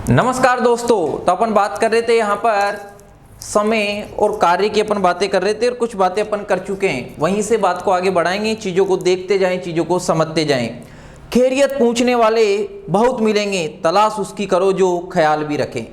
नमस्कार दोस्तों। तो अपन बात कर रहे थे यहाँ पर समय और कार्य की अपन बातें कर रहे थे और कुछ बातें अपन कर चुके हैं, वहीं से बात को आगे बढ़ाएंगे। चीज़ों को देखते जाएं, चीज़ों को समझते जाएं। खैरियत पूछने वाले बहुत मिलेंगे, तलाश उसकी करो जो ख्याल भी रखें।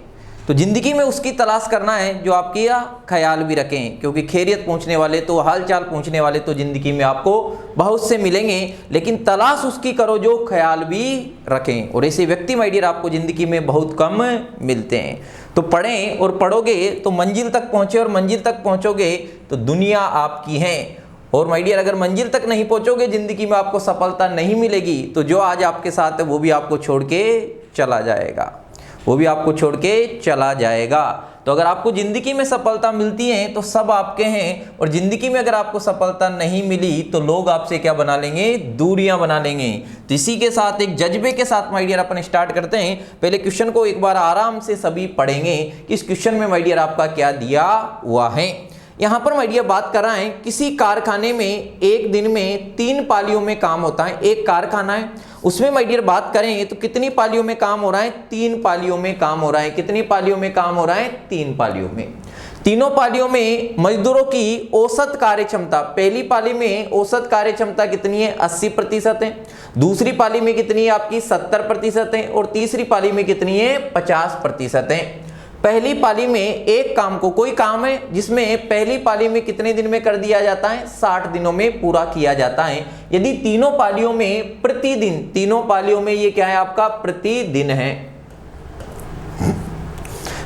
तो ज़िंदगी में उसकी तलाश करना है जो आपकी ख्याल भी रखें, क्योंकि खैरियत पूछने वाले तो, हाल चाल पूछने वाले तो ज़िंदगी में आपको बहुत से मिलेंगे, लेकिन तलाश उसकी करो जो ख्याल भी रखें। और ऐसे व्यक्ति माय डियर आपको ज़िंदगी में बहुत कम मिलते हैं। तो पढ़ें और पढ़ोगे तो मंजिल तक पहुँचे, और मंजिल तक पहुँचोगे तो दुनिया आपकी है। और माय डियर अगर मंजिल तक नहीं पहुँचोगे, ज़िंदगी में आपको सफलता नहीं मिलेगी, तो जो आज आपके साथ है वो भी आपको छोड़ के चला जाएगा, वो भी आपको छोड़ के चला जाएगा। तो अगर आपको ज़िंदगी में सफलता मिलती है तो सब आपके हैं, और ज़िंदगी में अगर आपको सफलता नहीं मिली तो लोग आपसे क्या बना लेंगे, दूरियां बना लेंगे। तो इसी के साथ एक जज्बे के साथ माय डियर अपन स्टार्ट करते हैं। पहले क्वेश्चन को एक बार आराम से सभी पढ़ेंगे कि इस क्वेश्चन में माय डियर आपका क्या दिया हुआ है। यहाँ पर माय डियर बात कर रहा है, किसी कारखाने में एक दिन में 3 पालियों में काम होता है। एक कारखाना है, उसमें माय डियर बात करें तो कितनी पालियों में काम हो रहा है, 3 पालियों में काम हो रहा है। कितनी पालियों में काम हो रहा है, 3 पालियों में। तीनों पालियों में मजदूरों की औसत कार्य क्षमता, पहली पाली में औसत कार्य क्षमता कितनी है, 80% है। दूसरी पाली में कितनी है आपकी, 70% है। और तीसरी पाली में कितनी है, 50% है। पहली पाली में एक काम को, कोई काम है जिसमें पहली पाली में कितने दिन में कर दिया जाता है, 60 दिनों में पूरा किया जाता है। यदि तीनों पालियों में प्रतिदिन, तीनों पालियों में ये क्या है आपका, प्रतिदिन है,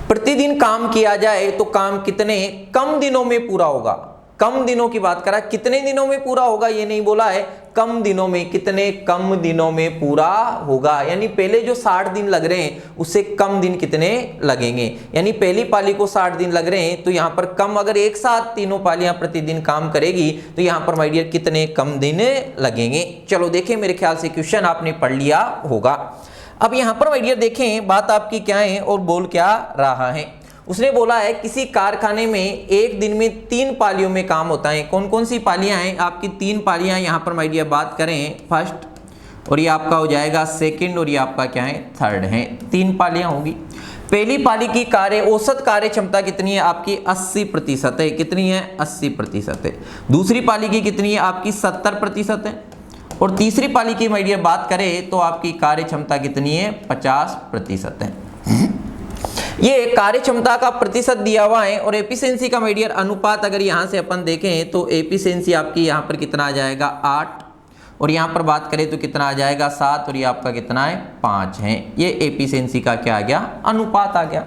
प्रतिदिन काम किया जाए तो काम कितने कम दिनों में पूरा होगा। कम दिनों की बात करा, कितने दिनों में पूरा होगा ये नहीं बोला है, कम दिनों में, कितने कम दिनों में पूरा होगा। यानी पहले जो 60 दिन लग रहे हैं उससे कम दिन कितने लगेंगे। यानी पहली पाली को 60 दिन लग रहे हैं तो यहाँ पर कम, अगर एक साथ तीनों पालियां प्रतिदिन काम करेगी तो यहाँ पर माय डियर कितने कम दिन लगेंगे। चलो देखें, मेरे ख्याल से क्वेश्चन आपने पढ़ लिया होगा। अब यहाँ पर माय डियर देखें बात आपकी क्या है और बोल क्या रहा है। उसने बोला है किसी कारखाने में एक दिन में 3 पालियों में काम होता है। कौन कौन सी पालियां हैं आपकी, 3 पालियां। यहाँ पर माय डियर बात करें, फर्स्ट, और ये आपका हो जाएगा सेकंड, और ये आपका क्या है, थर्ड है। 3 पालियां होगी। पहली पाली की औसत कार्य क्षमता कितनी है आपकी, 80% है। कितनी है, 80% है। दूसरी पाली की कितनी है आपकी, 70% है। और तीसरी पाली की माय डियर बात करें तो आपकी कार्य क्षमता कितनी है, 50% है। ये कार्य क्षमता का प्रतिशत दिया हुआ है। और एफिशिएंसी का माय डियर अनुपात अगर यहाँ से अपन देखें तो एफिशिएंसी आपकी यहाँ पर कितना आ जाएगा, 8, और यहाँ पर बात करें तो कितना आ जाएगा, 7, और ये आपका कितना है, 5 है। ये एफिशिएंसी का क्या आ गया, अनुपात आ गया।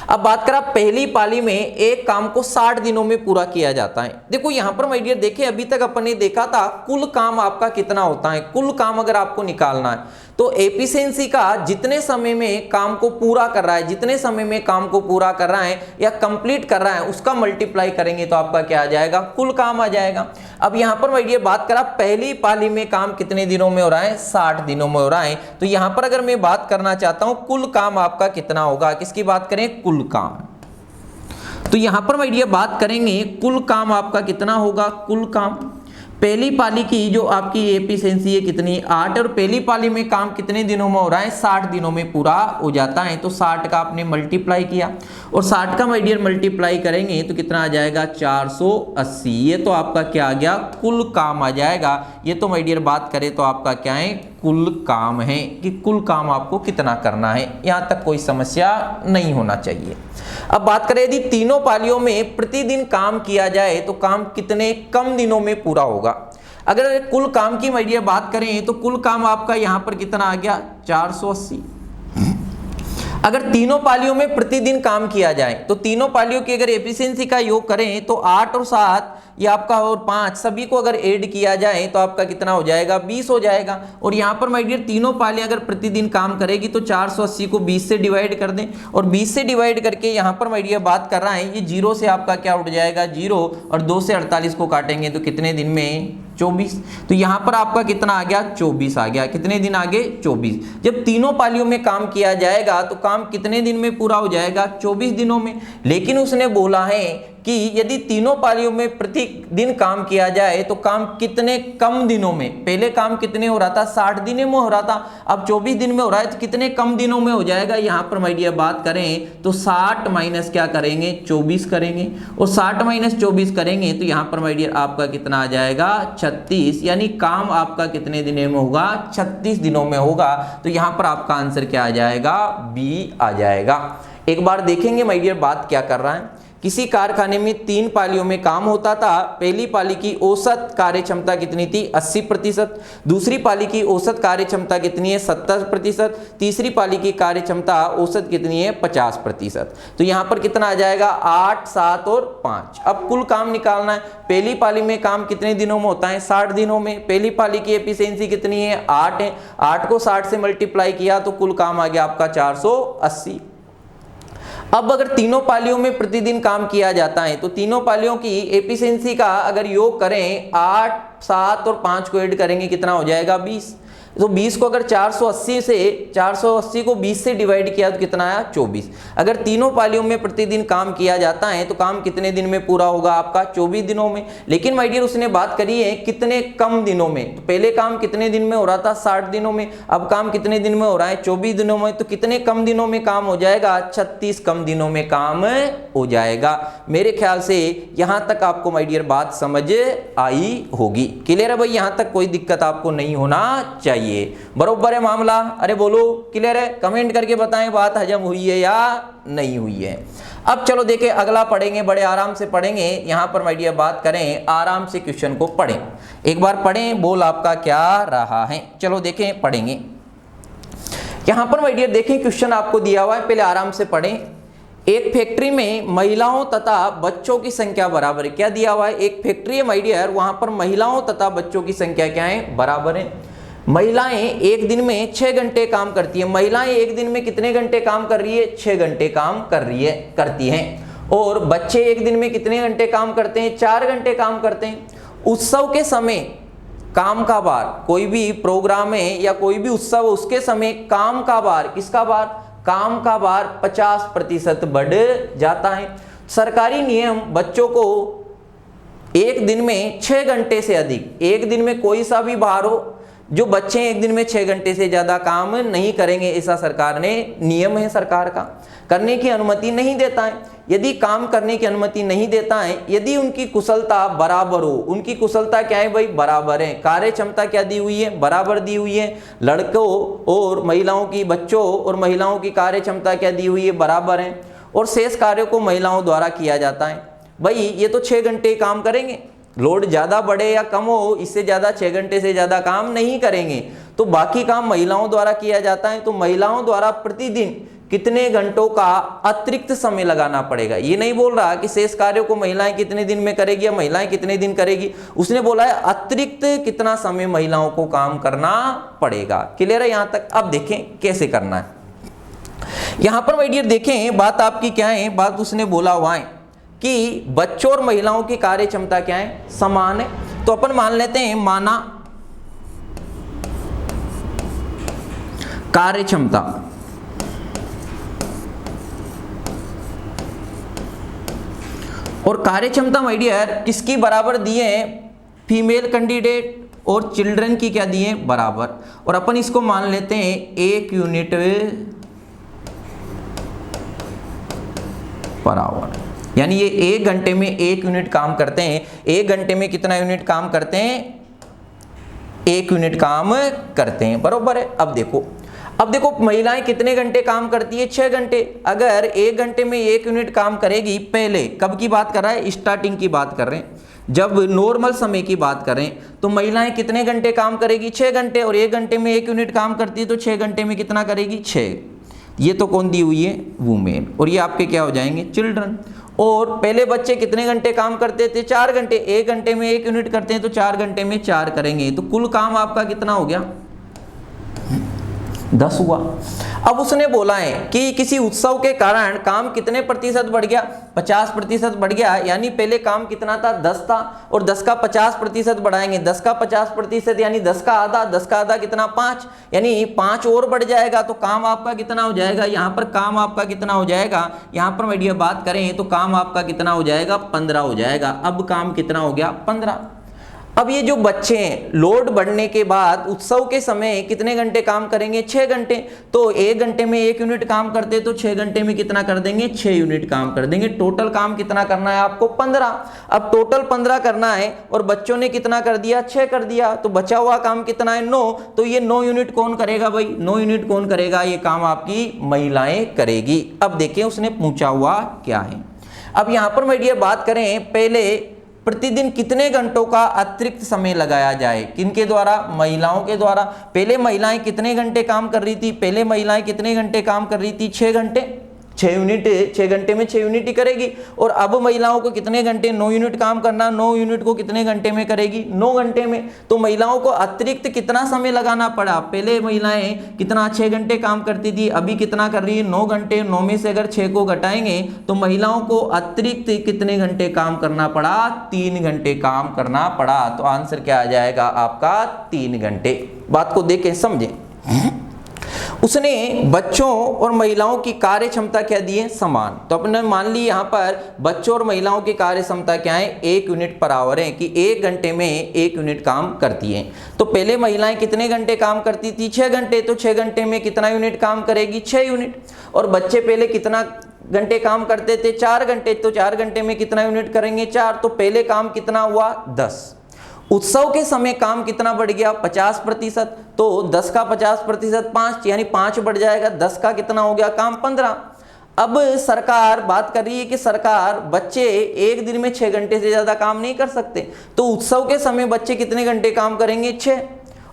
अब बात करा पहली पाली में एक काम को 60 दिनों में पूरा किया जाता है। देखो यहाँ पर माय डियर देखें, अभी तक अपन ने देखा था कुल काम आपका कितना होता है। कुल काम अगर आपको निकालना है तो एफिशिएंसी का जितने समय में काम को पूरा कर रहा है, जितने समय में काम को पूरा कर रहा है या कंप्लीट कर रहा है, उसका मल्टीप्लाई करेंगे तो आपका क्या आ जाएगा, कुल काम आ जाएगा। अब यहाँ पर माय डियर बात करा पहली पाली में काम कितने दिनों में हो रहा है, 60 दिनों में हो रहा है। तो यहाँ पर अगर मैं बात करना चाहता हूँ कुल काम आपका कितना होगा, किसकी बात करें, कुल काम। तो यहाँ पर माय डियर बात करेंगे कुल काम आपका कितना होगा, कुल काम। पहली पाली की जो आपकी एफिशिएंसी है कितनी, 8, और पहली पाली में काम कितने दिनों में हो रहा है, 60 दिनों में पूरा हो जाता है। तो 60 का आपने मल्टीप्लाई किया, और 60 का माय डियर मल्टीप्लाई करेंगे तो कितना आ जाएगा, 480। ये तो आपका क्या आ गया, कुल काम आ जाएगा। ये तो माय डियर बात करें तो आपका क्या है, कुल काम है, कि कुल काम आपको कितना करना है। यहाँ तक कोई समस्या नहीं होना चाहिए। अब बात करें यदि तीनों पालियों में प्रतिदिन काम किया जाए तो काम कितने कम दिनों में पूरा होगा। अगर कुल काम की माय डियर बात करें तो कुल काम आपका यहाँ पर कितना आ गया, 480। अगर तीनों पालियों में प्रतिदिन काम किया जाए तो तीनों पालियों की अगर एफिशिएंसी का योग करें तो 8 और 7 ये आपका और 5 सभी को अगर ऐड किया जाए तो आपका कितना हो जाएगा, 20 हो जाएगा। और यहाँ पर माय डियर तीनों पालियां अगर प्रतिदिन काम करेगी तो 480 को 20 से डिवाइड कर दें, और 20 से डिवाइड करके यहाँ पर माय डियर बात कर रहा है ये 0 से आपका क्या उठ जाएगा, 0, और 2 से 48 को काटेंगे तो कितने दिन में, 24। तो यहाँ पर आपका कितना आ गया, 24 आ गया। कितने दिन आगे, 24। जब तीनों पालियों में काम किया जाएगा तो काम कितने दिन में पूरा हो जाएगा, 24 दिनों में। लेकिन उसने बोला है कि यदि तीनों पालियों में प्रतिदिन काम किया जाए तो काम कितने कम दिनों में, पहले काम कितने हो रहा था 60 दिनों में हो रहा था, अब 24 दिन में हो रहा है, तो कितने कम दिनों में हो जाएगा। यहाँ पर माय डियर बात करें तो 60 माइनस क्या करेंगे 24 करेंगे, और 60 माइनस 24 करेंगे तो यहाँ पर माय डियर आपका कितना आ जाएगा 36, यानी काम आपका कितने दिनों में होगा 36 दिनों में होगा। तो यहाँ पर आपका आंसर क्या आ जाएगा बी आ जाएगा। एक बार देखेंगे माय डियर बात क्या कर रहा है। किसी कारखाने में 3 पालियों में काम होता था। पहली पाली की औसत कार्य क्षमता कितनी थी 80%, दूसरी पाली की औसत कार्य क्षमता कितनी है 70%, तीसरी पाली की कार्य क्षमता औसत कितनी है 50%। तो यहाँ पर कितना आ जाएगा 8, 7 और 5। अब कुल काम निकालना है। पहली पाली में काम कितने दिनों में होता है 60 दिनों में। पहली पाली की एफिशिएंसी कितनी है 8 है, 8 को 60 से मल्टीप्लाई किया तो कुल काम आ गया आपका 480। अब अगर तीनों पालियों में प्रतिदिन काम किया जाता है तो तीनों पालियों की एफिशिएंसी का अगर योग करें 8, 7 और 5 को ऐड करेंगे कितना हो जाएगा 20। तो 20 को अगर 480 को 20 से डिवाइड किया तो कितना आया 24। अगर तीनों पालियों में प्रतिदिन काम किया जाता है तो काम कितने दिन में पूरा होगा आपका 24 दिनों में। लेकिन माय डियर उसने बात करी है कितने कम दिनों में। तो पहले काम कितने दिन में हो रहा था 60 दिनों में, अब काम कितने दिन में हो रहा है 24 दिनों में। तो कितने कम दिनों में काम हो जाएगा 36 कम दिनों में काम हो जाएगा। मेरे ख्याल से यहां तक आपको माय डियर बात समझ आई होगी। क्लियर है भाई, यहां तक कोई दिक्कत आपको नहीं होना चाहिए। बरोबर है मामला। अरे बोलो क्लियर है, कमेंट करके बताएं बात हजम हुई है या नहीं हुई है। अब चलो देखें अगला पढ़ेंगे, बड़े आराम से पढ़ेंगे। यहां पर माय डियर बात करें आराम से क्वेश्चन को पढ़ें, एक बार पढ़ें बोल आपका क्या रहा है। चलो देखें पढ़ेंगे। यहां पर माय डियर देखें क्वेश्चन आपको दिया हुआ है, पहले आराम से पढ़ें। एक फैक्ट्री में महिलाओं तथा बच्चों की संख्या बराबर है। क्या दिया हुआ है, एक फैक्ट्री है माय डियर, वहां पर महिलाओं तथा बच्चों की संख्या क्या है बराबर है। महिलाएं एक दिन में 6 घंटे काम करती है। महिलाएं एक दिन में कितने घंटे काम कर रही है 6 घंटे काम करती हैं। और बच्चे एक दिन में कितने घंटे काम करते हैं 4 घंटे काम करते हैं। उत्सव के समय काम का भार, कोई भी प्रोग्राम है या कोई भी उत्सव उसके समय काम का भार, किसका भार काम का भार 50% बढ़ जाता है। सरकारी नियम बच्चों को एक दिन में 6 घंटे से अधिक, एक दिन में कोई सा भी भार हो, जो बच्चे एक दिन में 6 घंटे से ज्यादा काम नहीं करेंगे, ऐसा सरकार ने नियम है सरकार का, करने की अनुमति नहीं देता है। यदि काम करने की अनुमति नहीं देता है, यदि उनकी कुशलता बराबर हो, उनकी कुशलता क्या है भाई बराबर है, कार्य क्षमता क्या दी हुई है बराबर दी हुई है, लड़कों और महिलाओं की, बच्चों और महिलाओं की कार्य क्षमता क्या दी हुई है बराबर है, और शेष कार्यों को महिलाओं द्वारा किया जाता है। भाई ये तो 6 घंटे काम करेंगे, लोड ज्यादा बढ़े या कम हो, इससे ज्यादा 6 घंटे से ज्यादा काम नहीं करेंगे, तो बाकी काम महिलाओं द्वारा किया जाता है। तो महिलाओं द्वारा प्रतिदिन कितने घंटों का अतिरिक्त समय लगाना पड़ेगा। ये नहीं बोल रहा कि शेष कार्यों को महिलाएं कितने दिन में करेगी या महिलाएं कितने दिन करेगी, उसने बोला है अतिरिक्त कितना समय महिलाओं को काम करना पड़ेगा। क्लियर है यहां तक। अब देखें कैसे करना है। यहां पर माय डियर देखें बात आपकी क्या है, बात उसने बोला हुआ है कि बच्चों और महिलाओं की कार्य क्षमता क्या है समान है। तो अपन मान लेते हैं माना कार्य क्षमता और कार्य क्षमता माय डियर किसकी बराबर दिए हैं, फीमेल कैंडिडेट और चिल्ड्रन की क्या दिए बराबर, और अपन इसको मान लेते हैं 1 यूनिट पर आवर, यानी ये 1 घंटे में 1 यूनिट काम करते हैं। 1 घंटे में कितना यूनिट काम करते हैं 1 यूनिट काम करते हैं, बरोबर है। अब देखो महिलाएं कितने घंटे काम करती है 6 घंटे। अगर 1 घंटे में 1 यूनिट काम करेगी, पहले कब की बात कर रहा है स्टार्टिंग की बात कर रहे हैं, जब नॉर्मल समय की बात करें तो महिलाएं कितने घंटे काम करेगी 6 घंटे, और 1 घंटे में 1 यूनिट काम करती है तो 6 घंटे में कितना करेगी 6। ये तो कौन दी हुई है वुमेन, और ये आपके क्या हो जाएंगे चिल्ड्रन। और पहले बच्चे कितने घंटे काम करते थे 4 घंटे, 1 घंटे में 1 यूनिट करते हैं तो 4 घंटे में 4 करेंगे, तो कुल काम आपका कितना हो गया 10 हुआ। अब उसने बोला है कि किसी उत्सव के कारण काम कितने प्रतिशत बढ़ गया, 50% बढ़ गया। यानी पहले काम कितना था, 10 था, और 10 का 50% बढ़ाएंगे, 10 का 50% यानी 10 का आधा, 10 का आधा कितना, 5, यानी 5 और बढ़ जाएगा तो काम आपका कितना हो जाएगा, यहाँ पर काम आपका कितना हो जाएगा, यहाँ पर मैं बात करें तो काम आपका कितना हो जाएगा, 15 हो जाएगा। अब काम कितना हो गया, 15। अब ये जो बच्चे हैं लोड बढ़ने के बाद उत्सव के समय कितने घंटे काम करेंगे, 6 घंटे। तो 1 घंटे में 1 यूनिट काम करते तो 6 घंटे में कितना कर देंगे, 6 यूनिट काम कर देंगे। टोटल काम कितना करना है आपको, 15। अब टोटल 15 करना है और बच्चों ने कितना कर दिया, 6 कर दिया, तो बचा हुआ काम कितना है, 9। तो ये 9 यूनिट कौन करेगा भाई, 9 यूनिट कौन करेगा, ये काम आपकी महिलाएं करेगी। अब देखिए उसने पूछा हुआ क्या है। अब यहां पर मैं ये बात करें, पहले प्रतिदिन कितने घंटों का अतिरिक्त समय लगाया जाए, किनके द्वारा, महिलाओं के द्वारा। पहले महिलाएं कितने घंटे काम कर रही थी, पहले महिलाएं कितने घंटे काम कर रही थी, 6 घंटे, 6 यूनिट, 6 घंटे में 6 यूनिट ही करेगी। और अब महिलाओं को कितने घंटे, 9 यूनिट काम करना, 9 यूनिट को कितने घंटे में करेगी, 9 घंटे में। तो महिलाओं को अतिरिक्त कितना समय लगाना पड़ा, पहले महिलाएं कितना, 6 घंटे काम करती थी, अभी कितना कर रही है, 9 घंटे। 9 में से अगर 6 को घटाएंगे तो महिलाओं को अतिरिक्त कितने घंटे काम करना पड़ा, 3 घंटे काम करना पड़ा। तो आंसर क्या आ जाएगा आपका, 3 घंटे। बात को देखें समझें। उसने बच्चों और महिलाओं की कार्य क्षमता क्या दी है, समान। तो अपने मान ली यहाँ पर बच्चों और महिलाओं की कार्य क्षमता क्या है, 1 यूनिट पर आवर है, कि 1 घंटे में 1 यूनिट काम करती हैं। तो पहले महिलाएं कितने घंटे काम करती थी, 6 घंटे, तो 6 घंटे में कितना यूनिट काम करेगी, 6 यूनिट। और बच्चे पहले कितना घंटे काम करते थे, 4 घंटे, तो 4 घंटे में कितना यूनिट करेंगे, 4। तो पहले काम कितना हुआ, 10। उत्सव के समय काम कितना बढ़ गया, 50%। तो 10 का 50% 5, यानी 5 बढ़ जाएगा। 10 का कितना हो गया काम, 15। अब सरकार बात कर रही है कि सरकार बच्चे एक दिन में 6 घंटे से ज्यादा काम नहीं कर सकते, तो उत्सव के समय बच्चे कितने घंटे काम करेंगे, 6।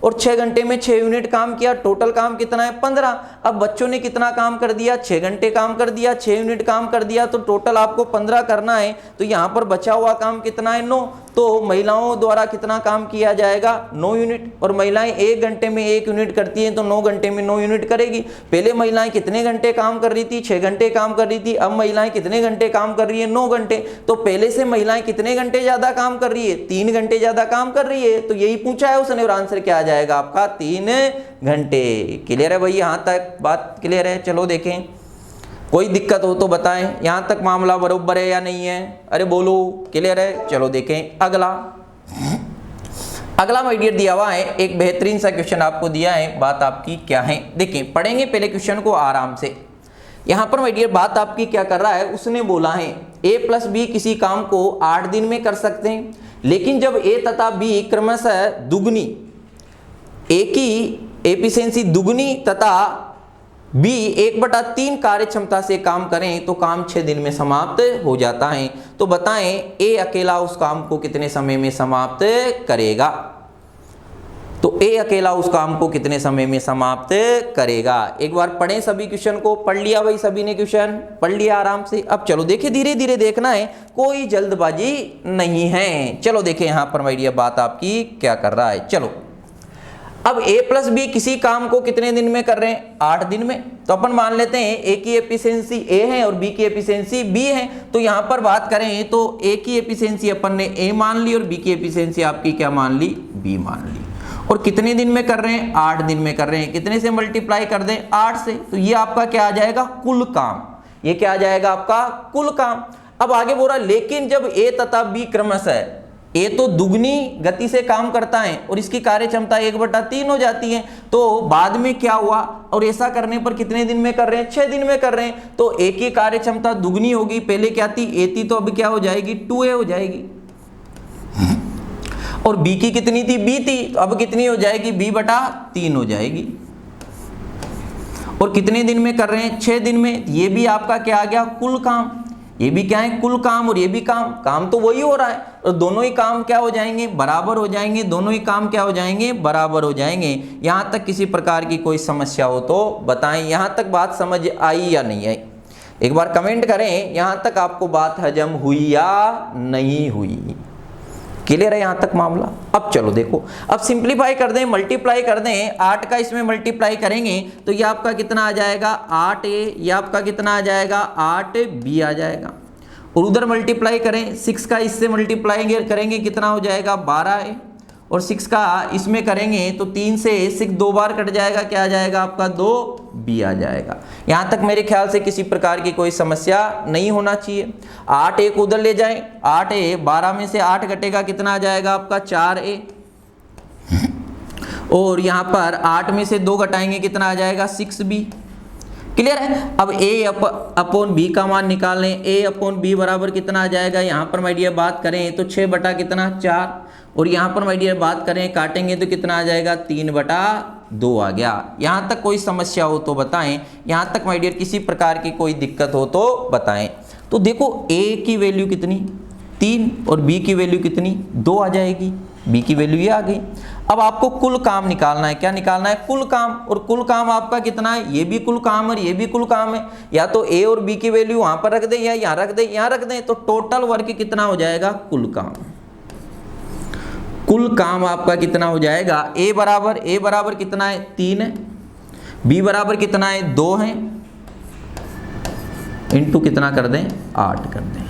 और 6 घंटे में 6 यूनिट काम किया, टोटल काम कितना है, 15। अब बच्चों ने कितना काम कर दिया, 6 घंटे काम कर दिया, 6 यूनिट काम कर दिया, तो टोटल आपको 15 करना है। तो यहाँ पर बचा हुआ काम कितना है, 9। तो महिलाओं द्वारा कितना काम किया जाएगा, 9 यूनिट। और महिलाएं 1 घंटे में 1 यूनिट करती हैं, तो 9 घंटे में 9 यूनिट करेगी। पहले महिलाएं कितने घंटे काम कर रही थी, 6 घंटे काम कर रही थी। अब महिलाएं कितने घंटे काम कर रही है, 9 घंटे। तो पहले से महिलाएं कितने घंटे ज्यादा काम कर रही है, 3 घंटे ज्यादा काम कर रही है। तो यही पूछा है उसने, और आंसर क्या आ जाएगा आपका, 3 घंटे। क्लियर है भाई, यहां तक बात क्लियर है। चलो देखें, कोई दिक्कत हो तो बताएं, यहां तक मामला बरोबर है या नहीं है, अरे बोलो, क्लियर है। चलो देखें अगला। अगला माय डियर दिया हुआ है, एक बेहतरीन सा क्वेश्चन आपको दिया है। बात आपकी क्या है, देखें, पढ़ेंगे पहले क्वेश्चन को आराम से। यहां पर माय डियर बात आपकी क्या कर रहा है, उसने बोला है a+b किसी काम को 8 दिन में कर सकते हैं, लेकिन जब a तथा b क्रमशः दुगनी, a की एफिशिएंसी दुगनी तथा B 1/3 कार्य क्षमता से काम करें तो काम 6 दिन में समाप्त हो जाता है। तो बताएं A अकेला उस काम को कितने समय में समाप्त करेगा। तो A अकेला उस काम को कितने समय में समाप्त करेगा। एक बार पढ़ें सभी क्वेश्चन को, पढ़ लिया भाई सभी ने, क्वेश्चन पढ़ लिया आराम से। अब चलो देखिए, धीरे धीरे देखना है, कोई जल्दबाजी नहीं है। चलो देखें यहाँ पर माय डियर बात आपकी क्या कर रहा है। चलो अब a+b किसी काम को कितने दिन में कर रहे हैं, 8 दिन में। तो अपन मान लेते हैं a की एफिशिएंसी a है और b की एफिशिएंसी b है। तो यहां पर बात करें तो a की एफिशिएंसी अपन ने a मान ली और b की एफिशिएंसी आपकी क्या मान ली, b मान ली। और कितने दिन में कर रहे हैं, 8 दिन में कर रहे हैं। कितने से मल्टीप्लाई कर दें, 8 से। तो ये आपका क्या आ जाएगा, कुल काम। ये क्या आ जाएगा आपका, कुल काम। अब आगे बोल रहा, लेकिन जब a तथा b क्रमशः, ए तो दुगनी गति से काम करता है और इसकी कार्य क्षमता 1/3 हो जाती है, तो बाद में क्या हुआ, और ऐसा करने पर कितने दिन में कर रहे हैं, 6 दिन में कर रहे हैं। तो ए की कार्य क्षमता दुगनी होगी, पहले क्या थी, ए थी, तो अब क्या हो जाएगी, 2a हो जाएगी। और बी की कितनी थी, बी थी, तो अब कितनी हो जाएगी, b/3 हो जाएगी। और कितने दिन में कर रहे हैं, 6 दिन में। ये भी आपका क्या आ गया, कुल काम। ये भी क्या है, कुल काम, और ये भी काम तो वही हो रहा है, और दोनों ही काम क्या हो जाएंगे, बराबर हो जाएंगे। दोनों ही काम क्या हो जाएंगे, बराबर हो जाएंगे। यहां तक किसी प्रकार की कोई समस्या हो तो बताएं। यहां तक बात समझ आई या नहीं आई, एक बार कमेंट करें। यहां तक आपको बात हजम हुई या नहीं हुई। क्लियर है यहाँ तक मामला। अब चलो देखो, अब सिंप्लीफाई कर दें, मल्टीप्लाई कर दें, 8 का इसमें मल्टीप्लाई करेंगे तो ये आपका कितना आ जाएगा 8a, ये आपका कितना आ जाएगा 8b आ जाएगा। और उधर मल्टीप्लाई करें 6 का इससे मल्टीप्लाई करेंगे कितना हो जाएगा 12a, और 6 का इसमें करेंगे तो 3 से 6 दो बार कट जाएगा, क्या आ जाएगा आपका 2b आ जाएगा। यहाँ तक मेरे ख्याल से किसी प्रकार की कोई समस्या नहीं होना चाहिए। 8a को उधर ले जाएं, 8a 12 में से 8 घटेगा कितना आ जाएगा आपका 4a, और यहाँ पर 8 में से 2 घटाएंगे कितना आ जाएगा 6b। क्लियर है। अब a अपॉन b का मान निकाल लें, a अपॉन b बराबर कितना आ जाएगा, यहाँ पर माय डियर बात करें तो 6 बटा कितना 4, और यहाँ पर माय डियर बात करें काटेंगे तो कितना आ जाएगा 3 बटा 2 आ गया। यहाँ तक कोई समस्या हो तो बताएं, यहाँ तक माय डियर किसी प्रकार की कोई दिक्कत हो तो बताएं। तो देखो a की वैल्यू कितनी 3 और b की वैल्यू कितनी 2 आ जाएगी, b की वैल्यू ये आ गई। अब आपको कुल काम निकालना है, क्या निकालना है कुल काम, और कुल काम आपका कितना है, ये भी कुल काम और ये भी कुल काम है। या तो a और b की वैल्यू वहां पर रख दें या यहाँ रख दें, यहाँ रख दें, तो टोटल वर्क कितना हो जाएगा कुल काम। कुल काम आपका कितना हो जाएगा, a बराबर कितना है 3 है, b बराबर कितना है 2 है, इंटू कितना कर दें 8 कर दें,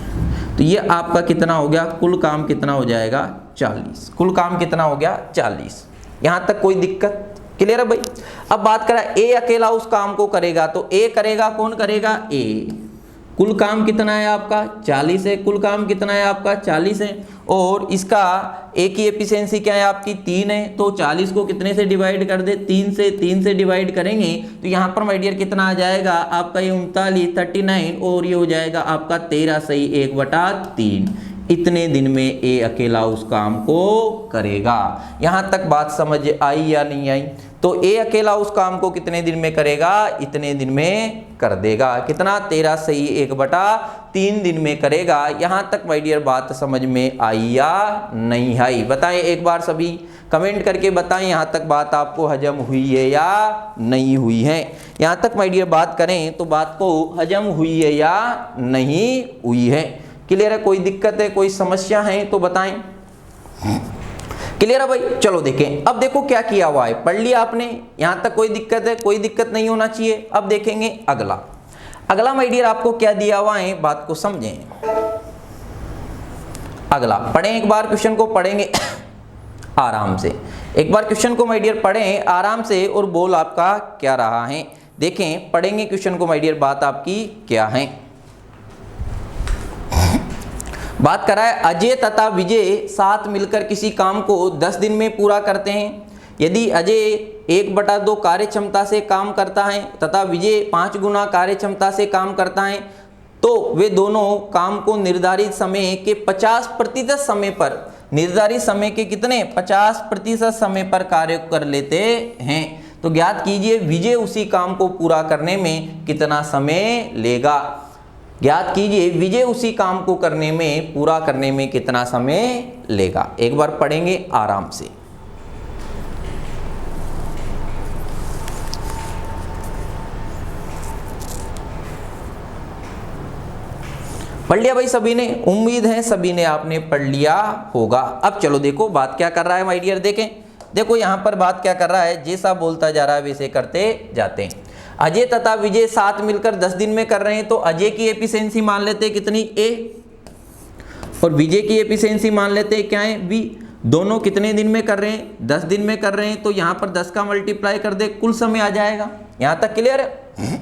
तो ये आपका कितना हो गया कुल काम कितना हो जाएगा 40। कुल काम कितना हो गया 40। यहां तक कोई दिक्कत क्लियर है भाई। अब बात करें ए अकेला उस काम को करेगा, तो ए करेगा कौन करेगा ए। कुल काम कितना है आपका 40 है, कुल काम कितना है आपका 40 है, और इसका ए की एफिशिएंसी क्या है आपकी 3 है, तो 40 को कितने से डिवाइड कर दे 3 से डिवाइड करेंगे तो यहाँ पर माय डियर कितना आ जाएगा आपका ये 39 39, और ये हो जाएगा आपका 13 सही 1/3। इतने दिन में ए अकेला उस काम को करेगा। यहाँ तक बात समझ आई या नहीं आई। तो ए अकेला उस काम को कितने दिन में करेगा, इतने दिन में कर देगा। कितना 13 सही 1/3 दिन में करेगा। यहाँ तक माय डियर बात समझ में आई या नहीं आई, बताएं एक बार सभी कमेंट करके बताएं यहाँ तक बात आपको हजम हुई है या नहीं हुई है। यहाँ तक माय डियर बात करें तो बात को हजम हुई है या नहीं हुई है। क्लियर है, कोई दिक्कत है कोई समस्या है तो बताएं। क्लियर है भाई। चलो देखें, अब देखो क्या किया हुआ है, पढ़ लिया आपने, यहां तक कोई दिक्कत है, कोई दिक्कत नहीं होना चाहिए। अब देखेंगे अगला माय डियर आपको क्या दिया हुआ है, बात को समझें। अगला पढ़ें, एक बार क्वेश्चन को पढ़ेंगे आराम से, एक बार क्वेश्चन को माय डियर पढ़ें आराम से, और बोल आपका क्या रहा है देखें। पढ़ेंगे क्वेश्चन को माय डियर, बात आपकी क्या है। बात करा है अजय तथा विजय साथ मिलकर किसी काम को 10 दिन में पूरा करते हैं। यदि अजय 1/2 कार्य क्षमता से काम करता है तथा विजय 5 गुना कार्य क्षमता से काम करता है, तो वे दोनों काम को निर्धारित समय के 50% समय पर, निर्धारित समय के कितने 50% समय पर कार्य कर लेते हैं। तो ज्ञात कीजिए विजय उसी काम को पूरा करने में कितना समय लेगा। ज्ञात कीजिए विजय उसी काम को करने में, पूरा करने में कितना समय लेगा। एक बार पढ़ेंगे आराम से। पढ़ लिया भाई सभी ने, उम्मीद है सभी ने आपने पढ़ लिया होगा। अब चलो देखो बात क्या कर रहा है माय डियर, देखें देखो यहां पर बात क्या कर रहा है, जैसा बोलता जा रहा है वैसे करते जाते हैं। अजय तथा विजय साथ मिलकर 10 दिन में कर रहे हैं, तो अजय की एफिशिएंसी मान लेते हैं कितनी A, और विजय की एफिशिएंसी मान लेते हैं क्या है B। दोनों कितने दिन में कर रहे हैं 10 दिन में कर रहे हैं, तो यहाँ पर 10 का मल्टीप्लाई कर दे, कुल समय आ जाएगा। यहाँ तक क्लियर है।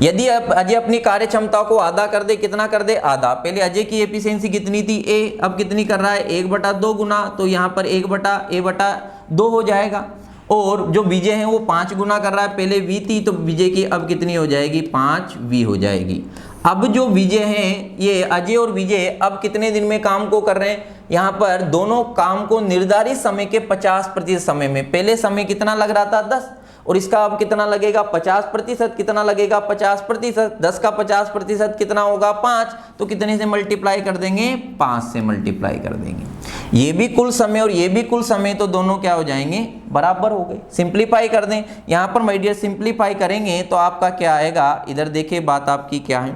यदि अजय अपनी कार्य क्षमता को आधा कर दे, कितना कर दे आधा। पहले अजय की एफिशिएंसी कितनी थी A, अब कितनी कर रहा है 1/2 गुना, तो यहाँ पर 1/A/2 हो जाएगा। और जो विजय है वो 5 गुना कर रहा है, पहले V थी तो विजय की अब कितनी हो जाएगी 5V हो जाएगी। अब जो विजय हैं ये अजय और विजय अब कितने दिन में काम को कर रहे हैं, यहाँ पर दोनों काम को निर्धारित समय के 50% समय में, पहले समय कितना लग रहा था 10, और इसका अब कितना लगेगा 50%, कितना लगेगा 50%, 10 का 50% कितना होगा 5, तो कितने से मल्टीप्लाई कर देंगे 5 से मल्टीप्लाई कर देंगे। ये भी कुल समय और ये भी कुल समय, तो दोनों क्या हो जाएंगे बराबर हो गए। सिंप्लीफाई कर दें, यहाँ पर माय डियर सिंप्लीफाई करेंगे तो आपका क्या आएगा, इधर देखिए बात आपकी क्या है,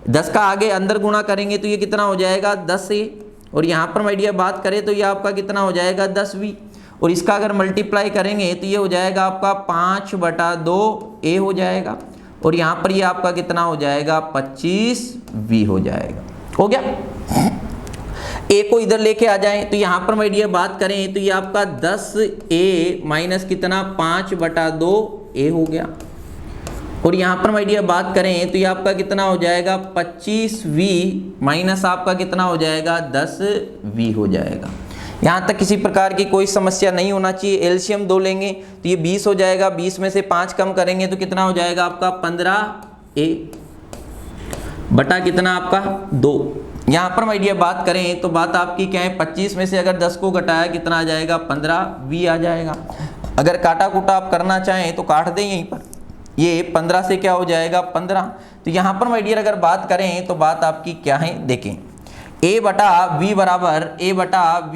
10 का आगे अंदर गुणा करेंगे तो ये कितना हो जाएगा 10 से, और यहाँ पर माय डियर बात करें तो ये आपका कितना हो जाएगा 10v, और इसका अगर मल्टीप्लाई करेंगे तो ये हो जाएगा आपका 5/2a हो जाएगा, और यहाँ पर ये आपका कितना हो जाएगा 25v हो जाएगा। हो गया। a को इधर लेके आ जाएं तो यहाँ पर माय डियर बात करें तो ये आपका 10a माइनस कितना 5/2a हो गया, और यहाँ पर माय डियर बात करें तो ये आपका कितना हो जाएगा 25v माइनस आपका कितना हो जाएगा 10v हो जाएगा। यहाँ तक किसी प्रकार की कोई समस्या नहीं होना चाहिए। एलसीएम 2 लेंगे तो ये 20 हो जाएगा, 20 में से 5 कम करेंगे तो कितना हो जाएगा आपका 15a बटा कितना आपका 2। यहाँ पर माय डियर बात करें तो बात आपकी क्या है, 25 में से अगर 10 को घटाया कितना आ जाएगा 15v आ जाएगा। अगर काटा कुटा आप करना चाहें तो काट दें यहीं पर, ये 15 से क्या हो जाएगा 15। तो यहाँ पर माय डियर अगर बात करें तो बात आपकी क्या है, देखें a बटा v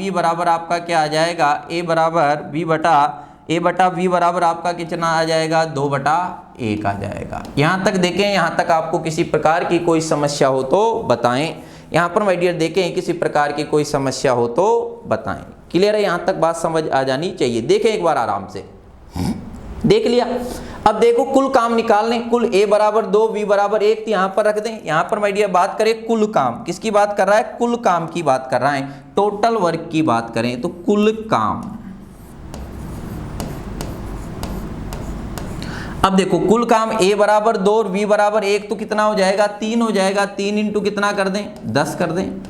बराबर आपका क्या आ जाएगा, a बटा v बराबर आपका कितना आ जाएगा 2/1 आ जाएगा। यहाँ तक देखें, यहाँ तक आपको किसी प्रकार की कोई समस्या हो तो बताएं। यहाँ पर माय डियर देखें किसी प्रकार की कोई समस्या हो तो बताएं। क्लियर है, यहाँ तक बात समझ आ जानी चाहिए। देखें एक बार आराम से, देख लिया। अब देखो कुल काम निकालने, कुल a बराबर 2 v बराबर 1 तो यहाँ पर रख दें। यहाँ पर माय डियर बात करें कुल काम, किसकी बात कर रहा है, कुल काम की बात कर रहा है, टोटल वर्क की बात करें तो कुल काम। अब देखो कुल काम a बराबर 2 और v बराबर 1 तो कितना हो जाएगा 3 हो जाएगा, 3 इंटू कितना कर दें 10 कर दें,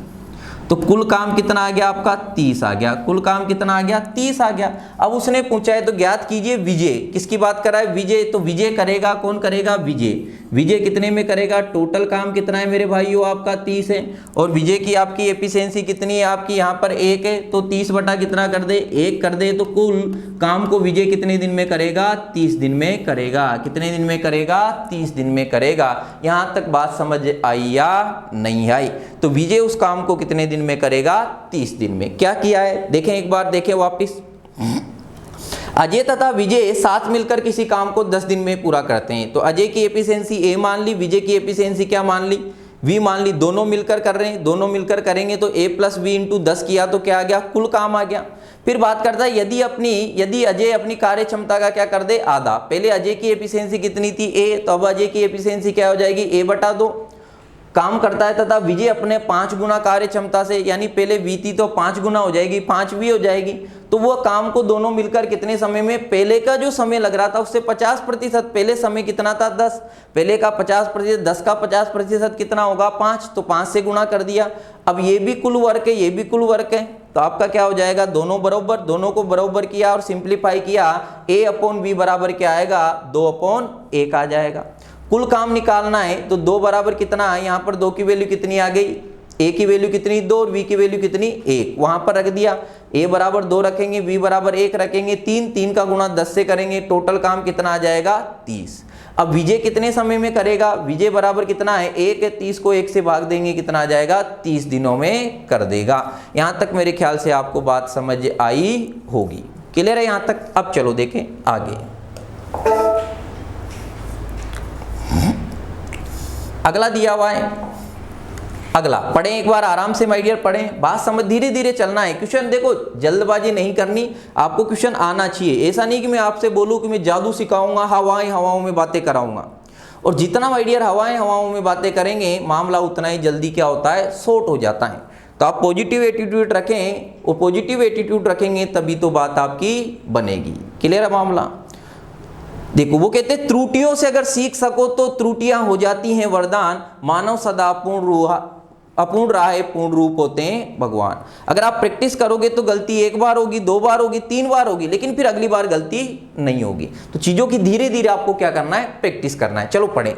तो कुल काम कितना आ गया आपका 30 आ गया। कुल काम कितना आ गया 30 आ गया। अब उसने पूछा है तो ज्ञात कीजिए विजय, किसकी बात कर रहा है विजय, तो विजय करेगा, कौन करेगा विजय। विजय कितने में करेगा, टोटल काम कितना है मेरे भाइयों आपका 30 है, और विजय की आपकी एफिशिएंसी कितनी है आपकी यहाँ पर 1 है, तो 30 बटा कितना कर दे 1 कर दे, तो कुल काम को विजय कितने दिन में करेगा 30 दिन में करेगा। कितने दिन में करेगा 30 दिन में करेगा। यहाँ तक बात समझ आई या नहीं आई, तो विजय उस काम को कितने दिन में करेगा 30 दिन में। क्या किया है देखें एक बार, देखें वापिस, अजय तथा विजय साथ मिलकर किसी काम को 10 दिन में पूरा करते हैं। तो अजय की एफिशिएंसी a मान ली, विजय की एफिशिएंसी क्या मान ली v मान ली, दोनों मिलकर कर रहे हैं, दोनों मिलकर करेंगे तो a प्लस v इंटू 10 किया तो क्या आ गया कुल काम आ गया। फिर बात करता है यदि अजय अपनी कार्य क्षमता का क्या कर दे आधा, पहले अजय की एफिशिएंसी कितनी थी a, तो अब अजय की एफिशिएंसी क्या हो जाएगी a बटा 2 काम करता है, तथा विजय अपने 5 गुना कार्य क्षमता से, यानी पहले v थी तो 5 गुना हो जाएगी 5v हो जाएगी, तो वो काम को दोनों मिलकर कितने समय में, पहले का जो समय लग रहा था उससे 50%, पहले समय कितना था 10, पहले का 50%, 10 का 50% कितना होगा 5, तो 5 से गुणा कर दिया। अब ये भी कुल वर्क है, ये भी कुल वर्क है, तो आपका क्या हो जाएगा दोनों बराबर, दोनों को बराबर किया और सिंप्लीफाई किया, a अपॉन v बराबर क्या आएगा 2/1 आ जाएगा। कुल काम निकालना है तो 2 बराबर कितना है, यहाँ पर 2 की वैल्यू कितनी आ गई, a की वैल्यू कितनी 2 और v की वैल्यू कितनी 1, वहां पर रख दिया। a बराबर 2 रखेंगे, v बराबर 1 रखेंगे, 3 का गुणा 10 से करेंगे, टोटल काम कितना आ जाएगा 30। अब विजय कितने समय में करेगा, विजय बराबर कितना है 1 है, 30 को 1 से भाग देंगे कितना आ जाएगा 30 दिनों में कर देगा। यहाँ तक मेरे ख्याल से आपको बात समझ आई होगी। क्लियर है यहाँ तक। अब चलो देखें आगे, अगला दिया हुआ है, अगला पढ़ें एक बार आराम से माय डियर पढ़ें, बात समझ धीरे धीरे चलना है। क्वेश्चन देखो जल्दबाजी नहीं करनी, आपको क्वेश्चन आना चाहिए। ऐसा नहीं कि मैं आपसे बोलूं कि मैं जादू सिखाऊंगा, हवाओं में बातें कराऊंगा, और जितना माय डियर हवाओं में बातें करेंगे मामला उतना ही जल्दी क्या होता है शॉर्ट हो जाता है। तो आप पॉजिटिव एटीट्यूड रखें, और पॉजिटिव एटीट्यूड रखेंगे तभी तो बात आपकी बनेगी। क्लियर है मामला। देखो वो कहते हैं त्रुटियों से अगर सीख सको तो त्रुटियां हो जाती हैं वरदान, मानव सदा अपूर्ण रहा है पूर्ण रूप होते हैं भगवान। अगर आप प्रैक्टिस करोगे तो गलती 1 बार होगी, 2 बार होगी, 3 बार होगी, लेकिन फिर अगली बार गलती नहीं होगी। तो चीजों की धीरे धीरे आपको क्या करना है प्रैक्टिस करना है। चलो पढ़ें।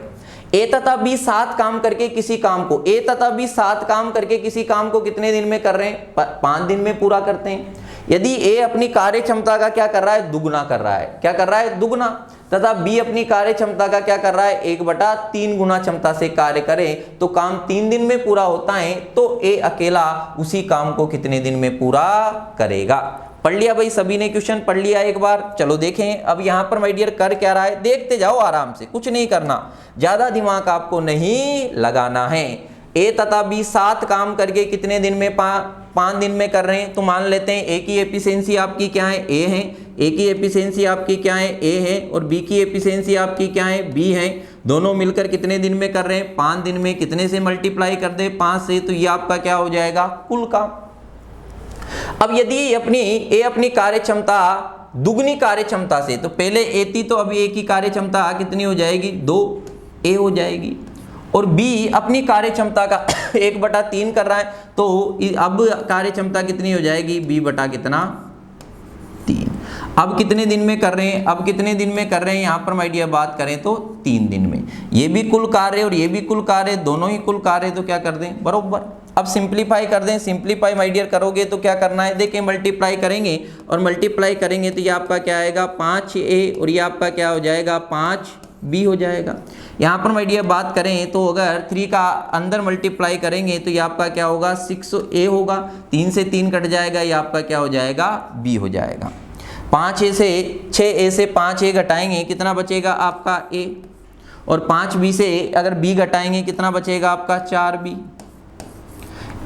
a तथा b 7 काम करके किसी काम को, a तथा b 7 काम करके किसी काम को कितने दिन में कर रहे हैं 5 दिन में पूरा करते हैं। यदि a अपनी कार्य क्षमता का क्या कर रहा है दुगना कर रहा है, क्या कर रहा है दुगना, तथा b अपनी कार्य क्षमता का क्या कर रहा है 1/3 गुना क्षमता से कार्य करे, तो काम 3 दिन में पूरा होता है, तो a अकेला उसी काम को कितने दिन में पूरा करेगा। पढ़ लिया भाई सभी ने, क्वेश्चन पढ़ लिया एक बार। चलो देखें अब यहाँ पर माय डियर कर क्या रहा है, देखते जाओ आराम से, कुछ नहीं करना, ज्यादा दिमाग आपको नहीं लगाना है। ए तथा बी साथ काम करके कितने दिन में 5 दिन में कर रहे हैं, तो मान लेते हैं ए की एफिशिएंसी आपकी क्या है, ए है, ए की एफिशिएंसी आपकी क्या है, ए है, और बी की एफिशिएंसी आपकी क्या है, बी है। दोनों मिलकर कितने दिन में कर रहे हैं, 5 दिन में। कितने से मल्टीप्लाई कर दे, 5 से, तो ये आपका क्या हो जाएगा, कुल काम। अब यदि ए अपनी कार्य क्षमता दुगनी कार्य क्षमता से, तो पहले ए थी तो अभी ए की कार्य क्षमता कितनी हो जाएगी, 2A हो जाएगी, और बी अपनी कार्य क्षमता का 1/3 कर रहा है, तो अब कार्य क्षमता कितनी हो जाएगी, b बटा कितना, 3। अब कितने दिन में कर रहे हैं, अब कितने दिन में कर रहे हैं, यहाँ पर माय डियर बात करें तो 3 दिन में। ये भी कुल कार्य और ये भी कुल कार्य, दोनों ही कुल कार्य, तो क्या कर दें, बरोबर। अब सिंप्लीफाई कर दें, सिंप्लीफाई माय डियर करोगे तो क्या करना है, देखिए मल्टीप्लाई करेंगे, और मल्टीप्लाई करेंगे तो ये आपका क्या आएगा, 5A, और ये आपका क्या हो जाएगा, 5B हो जाएगा। यहाँ पर माय डियर बात करें तो अगर 3 का अंदर मल्टीप्लाई करेंगे तो ये आपका क्या होगा, 6A होगा, 3 से 3 कट जाएगा, ये आपका क्या हो जाएगा, B हो जाएगा। 6A से 5A घटाएंगे, कितना बचेगा आपका A, और 5B से अगर B घटाएंगे कितना बचेगा आपका, 4B।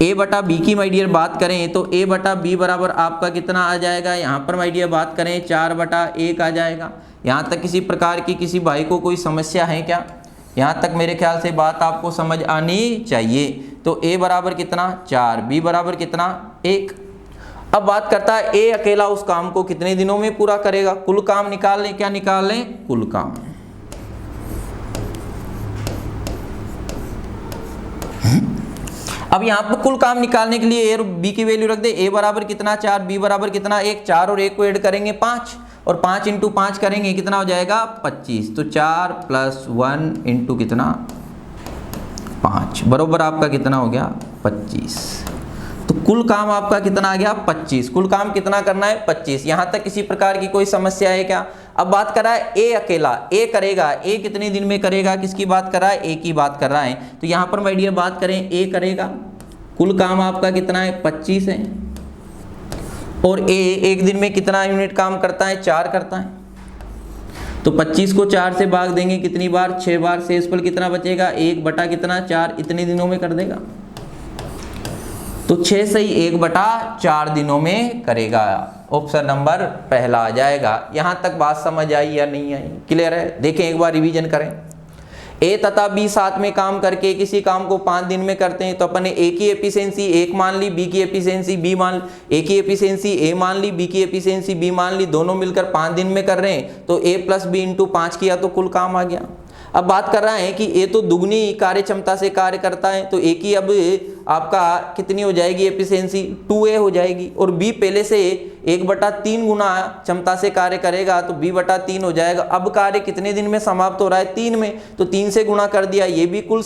A बटा B की माय डियर बात करें तो A बटा B बराबर आपका कितना आ जाएगा, यहाँ पर माय डियर बात करें 4/1 आ जाएगा। यहाँ तक किसी प्रकार की किसी भाई को कोई समस्या है क्या, यहाँ तक मेरे ख्याल से बात आपको समझ आनी चाहिए। तो A बराबर कितना, 4, B बराबर कितना, 1। अब बात करता है A अकेला उस काम को कितने दिनों में पूरा करेगा, कुल काम निकाल लें, क्या निकाल लें, कुल काम। अब यहाँ पर कुल काम निकालने के लिए ए और बी की वैल्यू रख दे, ए बराबर कितना 4, बी बराबर कितना 1, 4 और 1 को ऐड करेंगे 5, और 5 × 5 करेंगे कितना हो जाएगा 25, तो 4 + 1 × कितना 5 बराबर आपका कितना हो गया 25। तो कुल काम आपका कितना आ गया 25, कुल काम कितना करना है 25। यहाँ तक किसी प्रकार की कोई समस्या है क्या। अब बात कर रहा है ए अकेला, ए करेगा, ए कितने दिन में करेगा, किसकी बात कर रहा है, ए की बात कर रहा है। तो यहाँ पर माय डियर बात करें ए करेगा, कुल काम आपका कितना है 25 है, और ए एक दिन में कितना यूनिट काम करता है 4 करता है। तो 25 को 4 से भाग देंगे कितनी बार, 6 बार, शेषफल कितना बचेगा 1 बटा कितना 4, इतने दिनों में कर देगा। तो 6 से ही 1 बटा 4 दिनों में करेगा, ऑप्शन नंबर पहला आ जाएगा। यहां तक बात समझ आई या नहीं आई, क्लियर है। देखें एक बार रिवीजन करें। ए तथा बी साथ में काम करके किसी काम को 5 दिन में करते हैं, तो अपन ने ए की एफिशिएंसी 1 मान ली, बी की एफिशिएंसी बी मान, ए की एफिशिएंसी ए मान ली, बी की एफिशिएंसी बी मान ली, दोनों मिलकर 5 दिन में कर रहे हैं, तो ए + b × 5 किया तो कुल काम आ गया। अब बात कर रहा है कि ए तो दुगनी कार्य क्षमता से कार्य करता है, तो ए की अब आपका कितनी हो जाएगी एफिशिएंसी 2A हो जाएगी, और बी पहले से 1/3 गुना क्षमता से कार्य करेगा, तो b/3 हो जाएगा। अब कार्य कितने दिन में समाप्त हो रहा है 3 में, तो 3 से गुणा कर दिया, ये भी कुल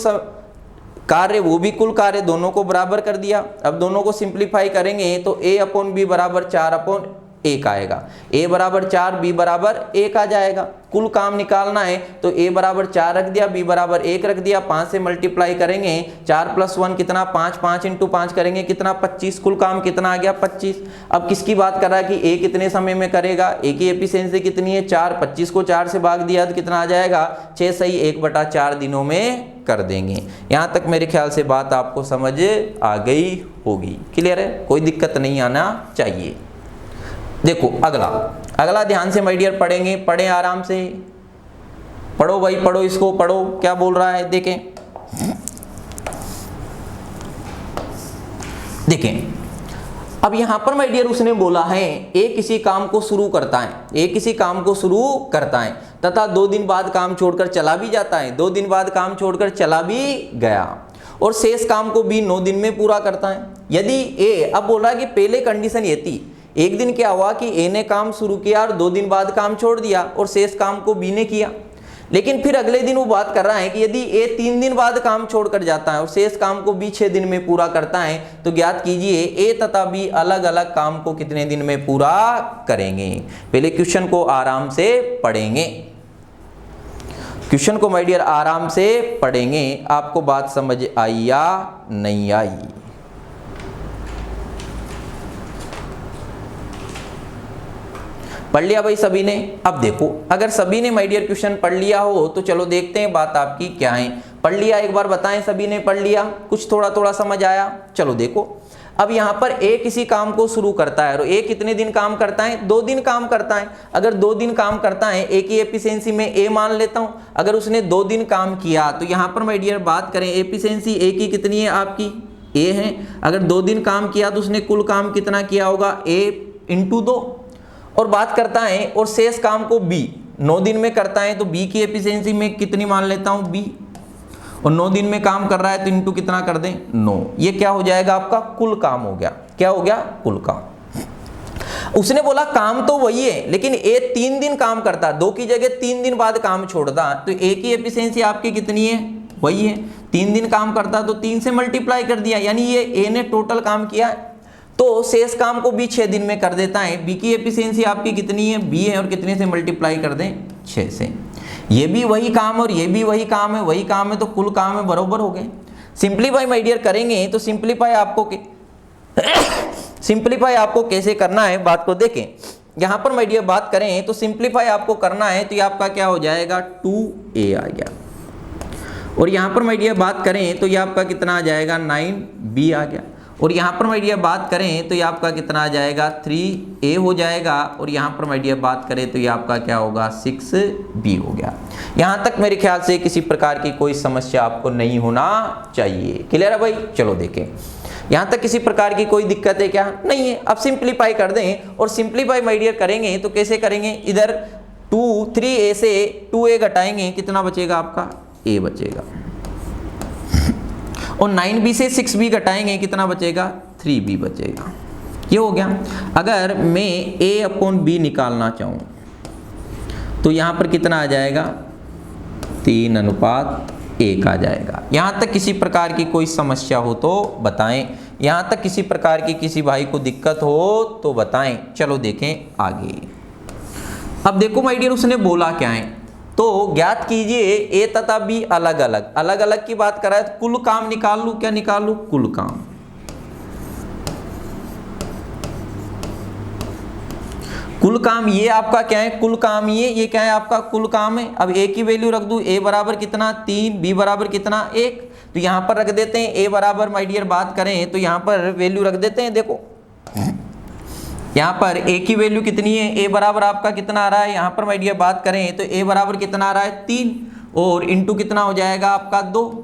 कार्य वो भी कुल कार्य, दोनों को बराबर कर दिया। अब दोनों को सिंप्लीफाई करेंगे तो A/B बराबर 4/1 आएगा, A बराबर 4, B बराबर 1 आ जाएगा। कुल काम निकालना है तो A बराबर 4 रख दिया, B बराबर 1 रख दिया, 5 से मल्टीप्लाई करेंगे, 4 + 1 कितना 5, 5 × 5 करेंगे कितना 25, कुल काम कितना आ गया 25। अब किसकी बात कर रहा है कि A कितने समय में करेगा, A की एफिशिएंसी कितनी है 4, 25 को 4 से भाग दिया तो कितना आ जाएगा 6 से ही 1/4 दिनों में कर देंगे। यहाँ तक मेरे ख्याल से बात आपको समझ आ गई होगी, क्लियर है, कोई दिक्कत नहीं आना चाहिए। देखो अगला ध्यान से माय डियर पढ़ेंगे, पढ़ें आराम से, पढ़ो भाई पढ़ो, इसको पढ़ो क्या बोल रहा है। देखें अब यहां पर माय डियर उसने बोला है ए किसी काम को शुरू करता है, ए किसी काम को शुरू करता है तथा 2 दिन बाद काम छोड़कर चला भी जाता है, 2 दिन बाद काम छोड़कर चला भी गया, और शेष काम को बी 9 दिन में पूरा करता है। यदि ए, अब बोल रहा है कि पहले कंडीशन ये थी, एक दिन क्या हुआ कि ए ने काम शुरू किया और 2 दिन बाद काम छोड़ दिया, और शेष काम को बी ने किया। लेकिन फिर अगले दिन वो बात कर रहा है कि यदि ए 3 दिन बाद काम छोड़कर जाता है और शेष काम को बी 6 दिन में पूरा करता है, तो ज्ञात कीजिए ए तथा बी अलग अलग काम को कितने दिन में पूरा करेंगे। पहले क्वेश्चन को आराम से पढ़ेंगे, क्वेश्चन को माय डियर आराम से पढ़ेंगे, आपको बात समझ आई या नहीं आई। पढ़ लिया भाई सभी ने। अब देखो अगर सभी ने माय डियर क्वेश्चन पढ़ लिया हो तो चलो देखते हैं बात आपकी क्या है। पढ़ लिया एक बार बताएं, सभी ने पढ़ लिया, कुछ थोड़ा थोड़ा समझ आया? चलो देखो, अब यहाँ पर ए किसी काम को शुरू करता है और ए कितने दिन काम करता है? 2 दिन काम करता है। अगर 2 दिन काम करता है, ए की एफिशिएंसी में ए मान लेता हूं। अगर उसने 2 दिन काम किया तो यहाँ पर माय डियर बात करें, एफिशिएंसी ए की कितनी है? आपकी ए है। अगर 2 दिन काम किया तो उसने कुल काम कितना किया होगा? ए इंटू 2। और बात करता है और शेष काम को बी 9 दिन में करता है, तो बी की एफिशिएंसी में कितनी मान लेता हूं? बी। और 9 दिन में काम कर रहा है तो इंटू कितना कर दें? 9। ये क्या हो जाएगा? आपका कुल काम हो गया। क्या हो गया? कुल काम। उसने बोला काम तो वही है, लेकिन ए 3 दिन काम करता, 2 की जगह 3 दिन बाद काम छोड़ता, तो ए की एफिशिएंसी आपकी कितनी है? वही है। 3 दिन काम करता तो 3 से मल्टीप्लाई कर दिया, यानी ये ए ने टोटल काम किया है। तो शेष काम को बी 6 दिन में कर देता है। बी की एफिशिएंसी आपकी कितनी है? बी है, और कितने से मल्टीप्लाई कर दें? 6 से। ये भी वही काम और ये भी वही काम है, वही काम है तो कुल काम है, बरोबर हो गए। सिंप्लीफाई माय डियर करेंगे तो सिंप्लीफाई आपको कैसे करना है बात को देखें। यहां पर माय डियर बात करें तो सिंप्लीफाई आपको करना है तो ये आपका क्या हो जाएगा? 2a आ गया। और यहां पर माय डियर बात करें तो ये आपका कितना आ जाएगा? 9b आ गया। और यहाँ पर माय डियर बात करें तो ये आपका कितना आ जाएगा? 3a हो जाएगा। और यहाँ पर माय डियर बात करें तो ये आपका क्या होगा? 6b हो गया। यहाँ तक मेरे ख्याल से किसी प्रकार की कोई समस्या आपको नहीं होना चाहिए। क्लियर है भाई? चलो देखें, यहाँ तक किसी प्रकार की कोई दिक्कत है क्या? नहीं है। अब सिंप्लीफाई कर दें, और सिंप्लीफाई माय डियर करेंगे तो कैसे करेंगे? इधर 3a से 2a घटाएंगे, कितना बचेगा आपका? a बचेगा। और 9b से 6b घटाएंगे, कितना बचेगा? 3b बचेगा। ये हो गया। अगर मैं a/b निकालना चाहूं तो यहां पर कितना आ जाएगा? 3:1 आ जाएगा। यहां तक किसी प्रकार की कोई समस्या हो तो बताएं। यहां तक किसी प्रकार की किसी भाई को दिक्कत हो तो बताएं। चलो देखें आगे। अब देखो माय डियर, उसने बोला क्या है? तो ज्ञात कीजिए ए तथा बी अलग अलग। अलग अलग की बात कर रहा है तो कुल काम निकाल लूं। क्या निकाल लूं? कुल काम। कुल काम ये आपका क्या है? कुल काम ये क्या है? आपका कुल काम है। अब ए की वैल्यू रख दूं, ए बराबर कितना? 3, बी बराबर कितना? 1। तो यहां पर रख देते हैं ए बराबर माय डियर बात करें तो यहां पर वैल्यू रख देते हैं। देखो यहाँ पर a की वैल्यू कितनी है? a बराबर आपका कितना आ रहा है? यहाँ पर माय डियर बात करें तो a बराबर कितना आ रहा है? 3, और इंटू कितना हो जाएगा आपका? 2।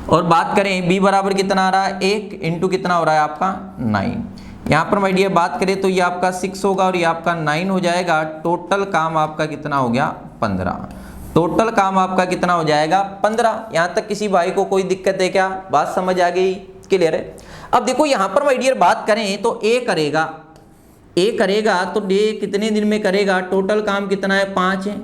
और बात करें b बराबर कितना आ रहा है? 1, इंटू कितना हो रहा है आपका? 9। यहाँ पर माय डियर बात करें तो ये आपका 6 होगा और ये आपका 9 हो जाएगा। टोटल काम आपका कितना हो गया? 15। टोटल काम आपका कितना हो जाएगा? 15। यहाँ तक किसी भाई को कोई दिक्कत है क्या? बात समझ आ गई? क्लियर है? अब देखो यहां पर माय डियर बात करें तो ए करेगा तो डे कितने दिन में करेगा? टोटल काम कितना है? 5 है।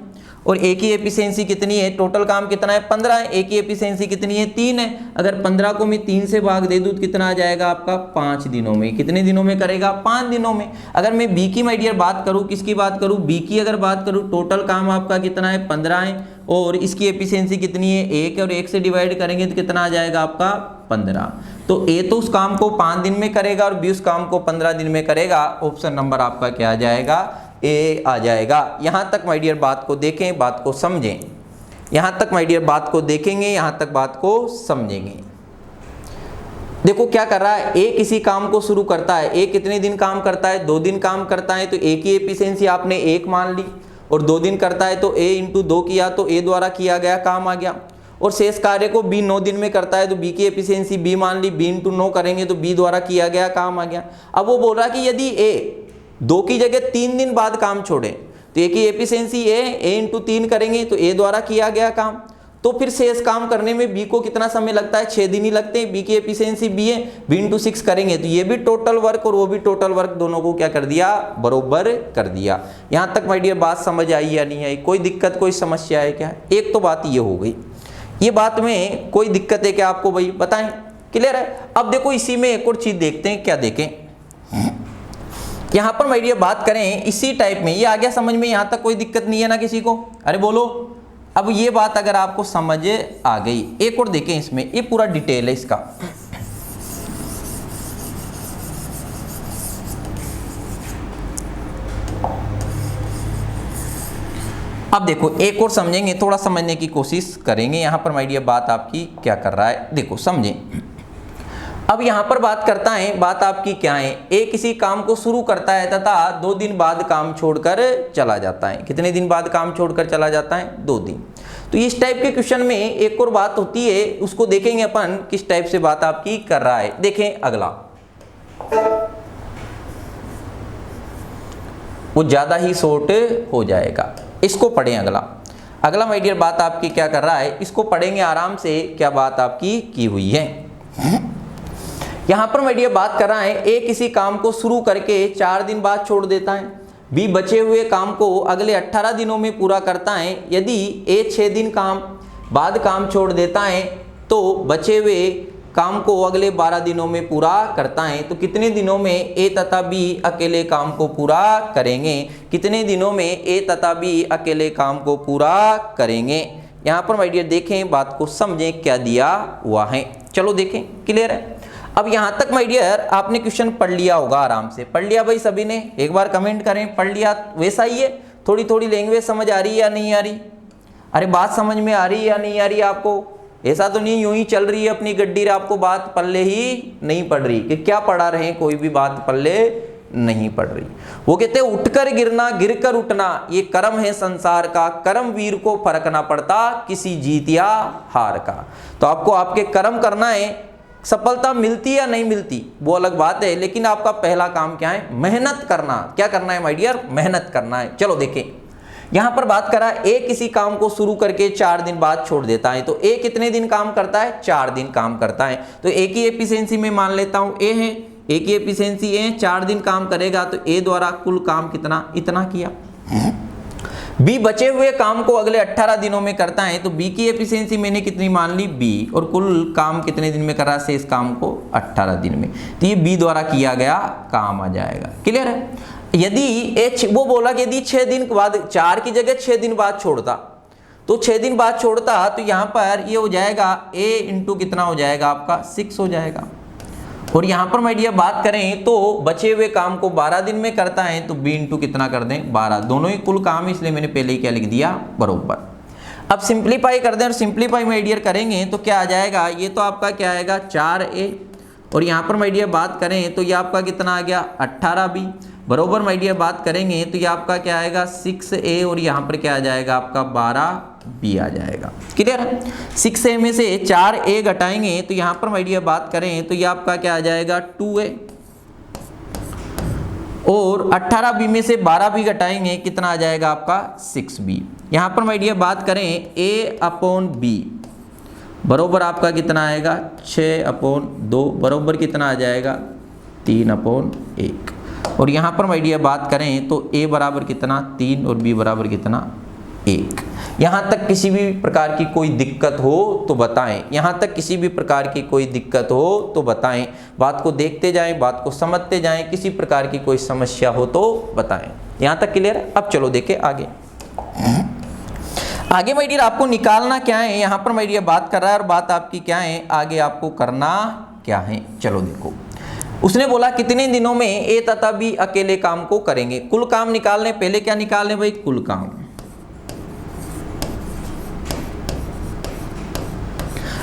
और ए की एफिशिएंसी कितनी है? टोटल काम कितना है? 15 है। ए की एफिशिएंसी कितनी है? 3 है। अगर 15 को मैं 3 से भाग दे दूं तो कितना आ जाएगा आपका? 5 दिनों में। कितने दिनों में करेगा? 5 दिनों में। अगर मैं बी की माय डियर बात करूं, किसकी बात करूं? बी की अगर बात करूं, टोटल काम आपका कितना है? 15 है। और इसकी एफिशिएंसी कितनी है? 1 है। और 1 से डिवाइड करेंगे तो कितना आ जाएगा आपका? 15। तो ए तो उस काम को 5 दिन में करेगा और बी उस काम को 15 दिन में करेगा। ऑप्शन नंबर आपका क्या आ जाएगा? ए आ जाएगा। यहां तक माय डियर बात को देखें, बात को समझें। यहां तक माय डियर बात को देखेंगे, यहां तक बात को समझेंगे। देखो क्या कर रहा है? ए किसी काम को शुरू करता है। ए कितने दिन काम करता है? 2 दिन काम करता है। तो ए की एफिशिएंसी आपने 1 मान ली। और 2 दिन करता है तो ए इंटू 2 किया तो ए द्वारा किया गया काम आ गया। और शेष कार्य को बी 9 दिन में करता है तो बी की एफिशिएंसी बी मान ली। बी इंटू 9 करेंगे तो बी द्वारा किया गया काम आ गया। अब वो बोल रहा है कि यदि ए 2 की जगह 3 दिन बाद काम छोड़े तो ए की एफिशिएंसी ए इंटू 3 करेंगे तो ए द्वारा किया गया काम। तो फिर शेष काम करने में बी को कितना समय लगता है? 6 दिन ही लगते हैं। बी की एफिशिएंसी बी है, बी इंटू 6 करेंगे तो ये भी टोटल वर्क और वो भी टोटल वर्क, दोनों को क्या कर दिया? बरोबर कर दिया। यहां तक माय डियर बात समझ आई या नहीं आई? कोई दिक्कत कोई समस्या है क्या? एक तो बात ये हो गई। ये बात में कोई दिक्कत है क्या आपको भाई? बताएं। क्लियर है? अब देखो इसी में एक और चीज देखते हैं। क्या देखें? यहां पर माय डियर बात करें इसी टाइप में, ये आ गया समझ में? यहां तक कोई दिक्कत नहीं है ना किसी को? अरे बोलो। अब ये बात अगर आपको समझ आ गई, एक और देखें इसमें, ये पूरा डिटेल है इसका। अब अब देखो एक और समझेंगे, थोड़ा समझने की कोशिश करेंगे यहाँ पर माय डियर बात आपकी क्या कर रहा है, देखो समझें। अब यहाँ पर बात करता है, बात आपकी क्या है, ए किसी काम को शुरू करता है तथा 2 दिन बाद काम छोड़कर चला जाता है। कितने दिन बाद काम छोड़कर चला जाता है? 2 दिन। तो इस टाइप के क्वेश्चन में एक और बात होती है, उसको देखेंगे अपन किस टाइप से बात आपकी कर रहा है। देखें अगला, वो ज्यादा ही शॉर्ट हो जाएगा, इसको पढ़ें। अगला माय डियर बात आपकी क्या कर रहा है, इसको पढ़ेंगे आराम से, क्या बात आपकी की हुई है। यहां पर माय डियर बात कर रहा है, ए किसी काम को शुरू करके 4 दिन बाद छोड़ देता है, बी बचे हुए काम को अगले 18 दिनों में पूरा करता है। यदि ए 6 दिन बाद काम छोड़ देता है तो बचे हुए काम को अगले 12 दिनों में पूरा करता है, तो कितने दिनों में ए तथा बी अकेले काम को पूरा करेंगे? कितने दिनों में ए तथा बी अकेले काम को पूरा करेंगे? यहाँ पर माय डियर देखें, बात को समझें, क्या दिया हुआ है। चलो देखें, क्लियर है। अब यहाँ तक माय डियर आपने क्वेश्चन पढ़ लिया होगा, आराम से पढ़ लिया भाई सभी ने? एक बार कमेंट करें, पढ़ लिया? वैसा ही है, थोड़ी थोड़ी लैंग्वेज समझ आ रही है या नहीं आ रही? अरे बात समझ में आ रही है या नहीं आ रही आपको? ऐसा तो नहीं यूं ही चल रही है अपनी गड्डी, आपको बात पल्ले ही नहीं पड़ रही कि क्या पढ़ा रहे हैं, कोई भी बात पल्ले नहीं पड़ रही। वो कहते हैं उठकर गिरना गिरकर उठना ये कर्म है संसार का, कर्म वीर को फर्क ना पड़ता किसी जीत या हार का। तो आपको आपके कर्म करना है, सफलता मिलती या नहीं मिलती वो अलग बात है, लेकिन आपका पहला काम क्या है? मेहनत करना। क्या करना है माय डियर? मेहनत करना है। चलो देखें, यहां पर बात करा ए किसी काम को शुरू करके 4 दिन बाद छोड़ देता है, तो ए कितने दिन काम करता है? 4 दिन काम करता है। तो ए की एफिशिएंसी में मान लेता हूं ए है, ए की एफिशिएंसी ए 4 दिन काम करेगा, तो ए द्वारा कुल काम कितना? इतना किया। बी बचे हुए काम को अगले 18 दिनों में करता है, तो बी की एफिशिएंसी मैंने कितनी मान ली? बी, और कुल काम कितने दिन में कर रहा है? इस काम को 18 दिन में, तो ये बी द्वारा किया गया काम आ जाएगा। क्लियर है। यदि वो बोला कि यदि 6 दिन बाद, 4 की जगह 6 दिन बाद छोड़ता, तो 6 दिन बाद छोड़ता तो यहाँ पर ये हो जाएगा a इंटू कितना हो जाएगा आपका? 6 हो जाएगा। और यहाँ पर माय डियर बात करें तो बचे हुए काम को 12 दिन में करता है, तो b इंटू कितना कर दें? 12। दोनों ही कुल काम, इसलिए मैंने पहले ही क्या लिख दिया? बरोबर। अब सिंप्लीफाई कर दें, और सिंप्लीफाई माय डियर करेंगे तो क्या आ जाएगा? ये तो आपका क्या आएगा? 4a, और यहाँ पर माय डियर बात करें तो ये आपका कितना आ गया? 18b। बरोबर माय डियर बात करेंगे तो ये आपका क्या आएगा? 6a, और यहाँ पर क्या आ जाएगा आपका? 12b आ जाएगा। क्लियर है। 6a में से 4a घटाएंगे तो यहाँ पर माय डियर बात करें तो ये आपका क्या आ जाएगा? 2a, और 18b में से 12b घटाएंगे, कितना आ जाएगा आपका? 6b। यहाँ पर माय डियर बात करें a/b बरोबर आपका कितना आएगा? 6/2 बरोबर कितना आ जाएगा? 3/1। और यहाँ पर माय डियर बात करें तो a बराबर कितना? 3, और b बराबर कितना? 1। यहाँ तक किसी भी प्रकार की कोई दिक्कत हो तो बताएं, यहाँ तक किसी भी प्रकार की कोई दिक्कत हो तो बताएं। बात को देखते जाएं, बात को समझते जाएं, किसी प्रकार की कोई समस्या हो तो बताएं। यहाँ तक क्लियर है। अब चलो देखें आगे। आगे माय डियर आपको निकालना क्या है, यहाँ पर माय डियर बात कर रहा है, और बात आपकी क्या है? आगे आपको करना क्या है? चलो देखो, उसने बोला कितने दिनों में ए तथा बी अकेले काम को करेंगे। कुल काम निकालने, पहले क्या निकालने भाई? कुल काम।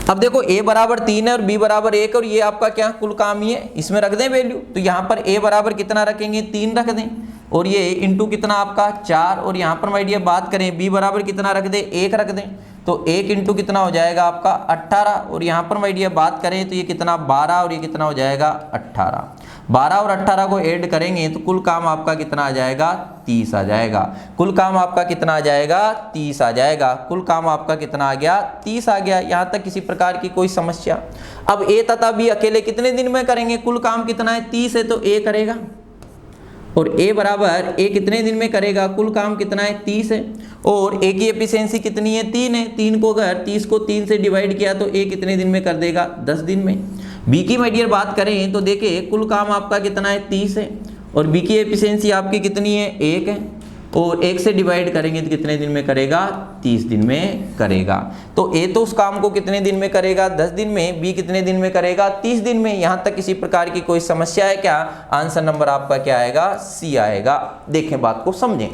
अब देखो a बराबर 3 है और b बराबर 1, और ये आपका क्या? कुल काम ही है, इसमें रख दें वैल्यू। तो यहाँ पर a बराबर कितना रखेंगे? 3 रख दें, और ये इंटू कितना आपका? 4, और यहाँ पर माय डियर बात करें b बराबर कितना रख दें? 1 रख दें, तो 1 इंटू कितना हो जाएगा आपका? 18, और यहाँ पर माय डियर बात करें तो ये कितना? 12, और ये कितना हो जाएगा? 18। 12 और 18 को ऐड करेंगे तो कुल काम आपका कितना आ जाएगा? 30 आ जाएगा। कुल काम आपका कितना आ जाएगा? 30 आ जाएगा। कुल काम आपका कितना आ गया? 30 आ गया। यहाँ तक किसी प्रकार की कोई समस्या? अब ए तथा बी अकेले कितने दिन में करेंगे? कुल काम कितना है? 30 है, तो ए करेगा, और a बराबर a कितने दिन में करेगा? कुल काम कितना है? 30 है, और a की एफिशिएंसी कितनी है? 3 है। 3 को अगर 30 को 3 से डिवाइड किया तो a कितने दिन में कर देगा? 10 दिन में। b की माय डियर बात करें तो देखिए कुल काम आपका कितना है? 30 है, और b की एफिशिएंसी आपकी कितनी है? 1 है, और 1 से डिवाइड करेंगे तो कितने दिन में करेगा? 30 दिन में करेगा। तो a तो उस काम को कितने दिन में करेगा? 10 दिन में। b कितने दिन में करेगा? 30 दिन में। यहाँ तक किसी प्रकार की कोई समस्या है क्या? आंसर नंबर आपका क्या आएगा? सी आएगा। देखें, बात को समझें।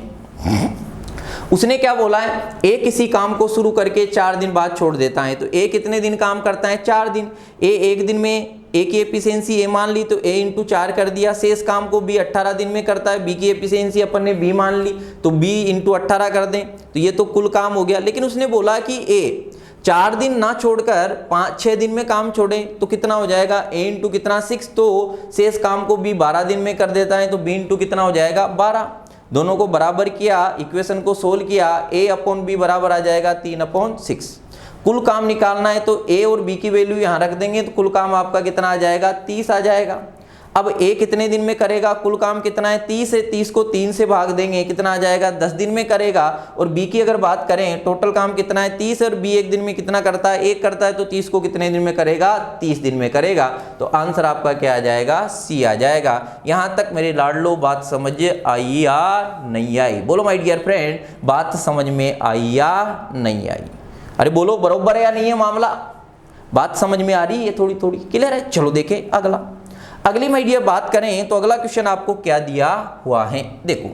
उसने क्या बोला है, ए किसी काम को शुरू करके 4 दिन बाद छोड़ देता है, तो ए कितने दिन काम करता है, 4 दिन। ए एक दिन में ए की एफिशिएंसी ए मान ली तो ए इंटू 4 कर दिया, शेष काम को बी 18 दिन में करता है, बी की एफिशिएंसी अपन ने बी मान ली तो बी इंटू 18 कर दें, तो ये तो कुल काम हो गया। लेकिन उसने बोला कि ए 4 दिन ना छोड़कर 5-6 दिन में काम छोड़े तो कितना हो जाएगा, ए इंटू कितना 6, तो शेष काम को बी 12 दिन में कर देता है, तो बी इंटू कितना हो जाएगा 12। दोनों को बराबर किया, इक्वेशन को सोल्व किया, a अपॉन बी बराबर आ जाएगा 3/6। कुल काम निकालना है तो a और b की वैल्यू यहाँ रख देंगे तो कुल काम आपका कितना आ जाएगा, 30 आ जाएगा। अब a कितने दिन में करेगा, कुल काम कितना है 30 है, 30 को 3 से भाग देंगे कितना आ जाएगा, 10 दिन में करेगा। और b की अगर बात करें टोटल काम कितना है 30 और b एक दिन में कितना करता है, 1 करता है, तो 30 को कितने दिन में करेगा, 30 दिन में करेगा। तो आंसर आपका क्या आ जाएगा, सी आ जाएगा। यहां तक मेरे लाडलो बात समझ आई या नहीं आई, बोलो माय डियर फ्रेंड, बात समझ में आई या नहीं आई? अरे बोलो बरोबर है या नहीं है मामला, बात समझ में आ रही है, थोड़ी थोड़ी क्लियर है। चलो देखें अगली माय डियर बात करें तो अगला क्वेश्चन आपको क्या दिया हुआ है, देखो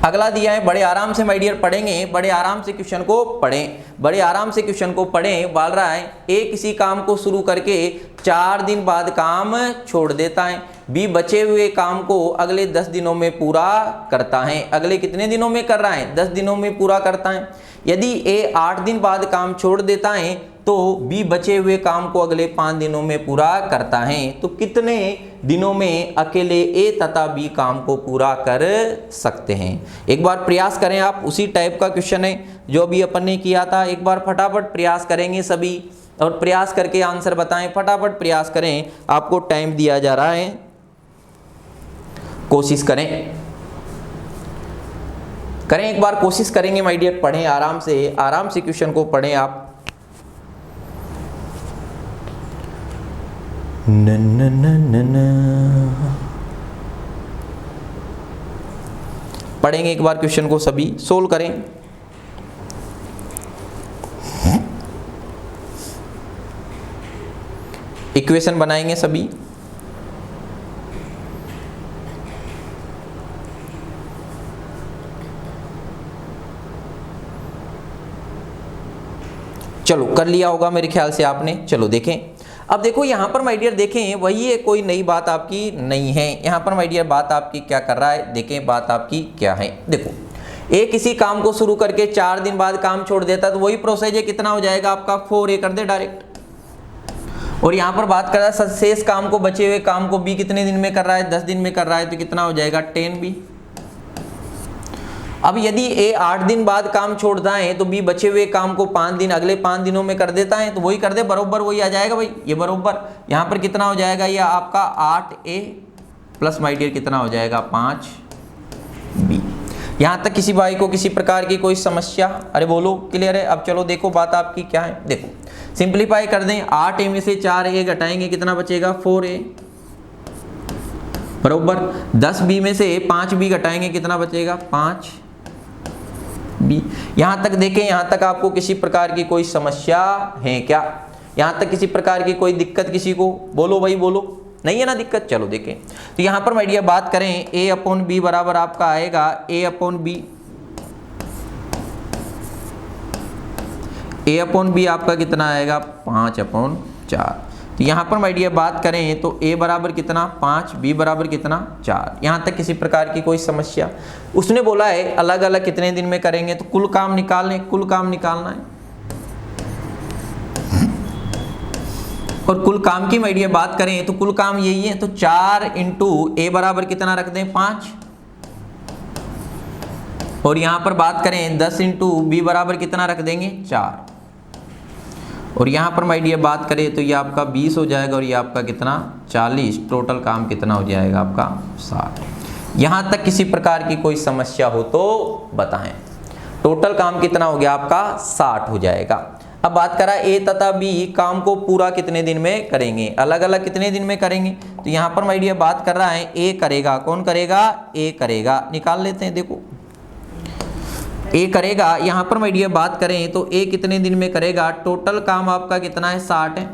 अगला दिया है, बड़े आराम से माय डियर पढ़ेंगे, बड़े आराम से क्वेश्चन को पढ़ें, बड़े आराम से क्वेश्चन को पढ़ें। बोल रहा है ए किसी काम को शुरू करके 4 दिन बाद काम छोड़ देता है, बी बचे हुए काम को अगले 10 दिनों में पूरा करता है। अगले कितने दिनों में कर रहा है, 10 दिनों में पूरा करता है। यदि ए 8 दिन बाद काम छोड़ देता है तो बी बचे हुए काम को अगले 5 दिनों में पूरा करता है, तो कितने दिनों में अकेले ए तथा बी काम को पूरा कर सकते हैं। एक बार प्रयास करें आप, उसी टाइप का क्वेश्चन है जो अभी अपन ने किया था। एक बार फटाफट प्रयास करेंगे सभी और प्रयास करके आंसर बताएं, फटाफट प्रयास करें, आपको टाइम दिया जा रहा है, कोशिश करें एक बार कोशिश करेंगे माय डियर, पढ़ें आराम से क्वेश्चन को पढ़ें आप। न न न न न पढ़ेंगे एक बार क्वेश्चन को, सभी सोल्व करें। इक्वेशन बनाएंगे सभी। चलो कर लिया होगा मेरे ख्याल से आपने। चलो देखें, अब देखो यहाँ पर माय डियर देखें, वही है, कोई नई बात आपकी नहीं है। यहाँ पर माय डियर बात आपकी क्या कर रहा है, देखें बात आपकी क्या है। देखो ए किसी काम को शुरू करके 4 दिन बाद काम छोड़ देता, तो वही प्रोसेस है, कितना हो जाएगा आपका 4a कर दे डायरेक्ट। और यहाँ पर बात कर रहा है शेष काम को, बचे हुए काम को बी कितने दिन में कर रहा है, 10 दिन में कर रहा है, तो कितना हो जाएगा 10b। अब यदि ए 8 दिन बाद काम छोड़ता है तो बी बचे हुए काम को 5 दिन अगले 5 दिनों में कर देता है, तो वही कर दे, बरोबर वही आ जाएगा भाई, ये बरोबर। यहाँ पर कितना हो जाएगा, ये आपका 8a प्लस माय डियर कितना हो जाएगा 5b। यहाँ तक किसी भाई को किसी प्रकार की कोई समस्या, अरे बोलो क्लियर है। अब चलो देखो बात आपकी क्या है, देखो सिंप्लीफाई कर दें, 8a में से 4a घटाएंगे कितना बचेगा 4a बरोबर। 10b में से 5b घटाएंगे कितना बचेगा 5b। यहां तक देखें, यहां तक आपको किसी प्रकार की कोई समस्या है क्या, यहां तक किसी प्रकार की कोई दिक्कत किसी को, बोलो भाई बोलो, नहीं है ना दिक्कत। चलो देखें, तो यहां पर माय डियर बात करें a अपॉन बी बराबर आपका आएगा a अपॉन बी आपका कितना आएगा 5/4। तो यहाँ पर माय डियर बात करें तो a बराबर कितना 5, b बराबर कितना 4। यहाँ तक किसी प्रकार की कोई समस्या, उसने बोला है अलग अलग कितने दिन में करेंगे, तो कुल काम निकालना है। और कुल काम की माय डियर बात करें तो कुल काम यही है, तो 4 इंटू a बराबर कितना रख दें 5। और यहाँ पर बात करें 10 इंटू b बराबर कितना रख देंगे 4। और यहाँ पर माय डियर बात करें तो ये आपका 20 हो जाएगा और ये आपका कितना 40। टोटल काम कितना हो जाएगा आपका 60। यहाँ तक किसी प्रकार की कोई समस्या हो तो बताएं। टोटल काम कितना हो गया आपका 60 हो जाएगा। अब बात करा ए तथा बी काम को पूरा कितने दिन में करेंगे, अलग अलग कितने दिन में करेंगे। तो यहाँ पर माय डियर बात कर रहा है ए करेगा, कौन करेगा ए करेगा, निकाल लेते हैं। देखो ए करेगा, यहाँ पर माय डियर बात करें तो ए कितने दिन में करेगा, टोटल काम आपका कितना है 60 है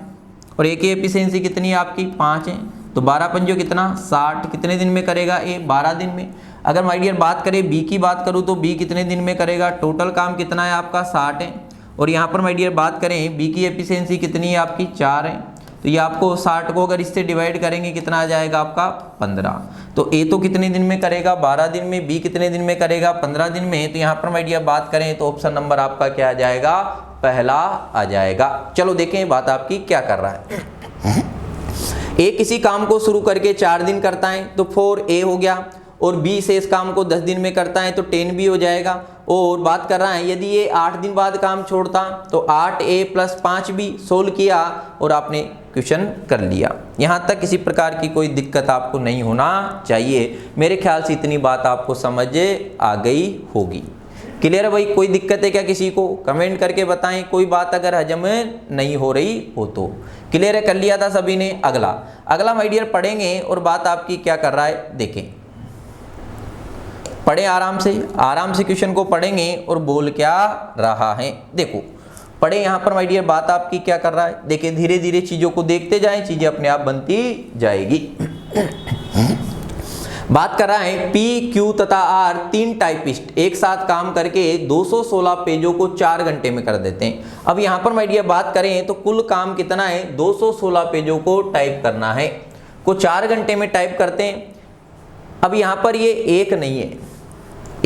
और ए की एफिशिएंसी कितनी है आपकी 5 है, तो 12 पंजो कितना 60, कितने दिन में करेगा ए 12 दिन में। अगर माय डियर बात करें बी की बात करूँ तो बी कितने दिन में करेगा, टोटल काम कितना है आपका 60 है। और यहाँ पर माय डियर बात करें बी की एफिशिएंसी कितनी है आपकी 4 है। तो ये आपको 60 को अगर इससे डिवाइड करेंगे कितना आ जाएगा आपका 15। तो ए तो कितने दिन में करेगा 12 दिन में, बी कितने दिन में करेगा 15 दिन में। तो यहाँ पर माय डियर बात करें तो ऑप्शन नंबर आपका क्या आ जाएगा, पहला आ जाएगा। चलो देखें बात आपकी क्या कर रहा है। ए किसी काम को शुरू करके 4 दिन करता है तो 4A हो गया, और बी से इस काम को 10 दिन में करता है तो 10B हो जाएगा। और बात कर रहा है यदि ये 8 दिन बाद काम छोड़ता तो 8A + 5B सोल्व किया और आपने क्वेश्चन कर लिया। यहाँ तक किसी प्रकार की कोई दिक्कत आपको नहीं होना चाहिए। मेरे ख्याल से इतनी बात आपको समझ आ गई होगी। क्लियर है भाई, कोई दिक्कत है क्या किसी को, कमेंट करके बताएं। कोई बात अगर हजम नहीं हो रही हो तो। क्लियर है, कर लिया था सभी ने। अगला माय डियर पढ़ेंगे और बात आपकी क्या कर रहा है देखें। पढ़े आराम से क्वेश्चन को पढ़ेंगे और बोल क्या रहा है देखो। पढ़े यहाँ पर माय डियर बात आपकी क्या कर रहा है देखिए। धीरे धीरे चीजों को देखते जाएं, चीजें अपने आप बनती जाएगी। बात कर रहा है P, Q तथा R 3 टाइपिस्ट एक साथ काम करके 216 पेजों को 4 घंटे में कर देते हैं। अब यहाँ पर माय डियर बात करें तो कुल काम कितना है, 216 पेजों को टाइप करना है, को 4 घंटे में टाइप करते हैं। अब यहाँ पर ये एक नहीं है,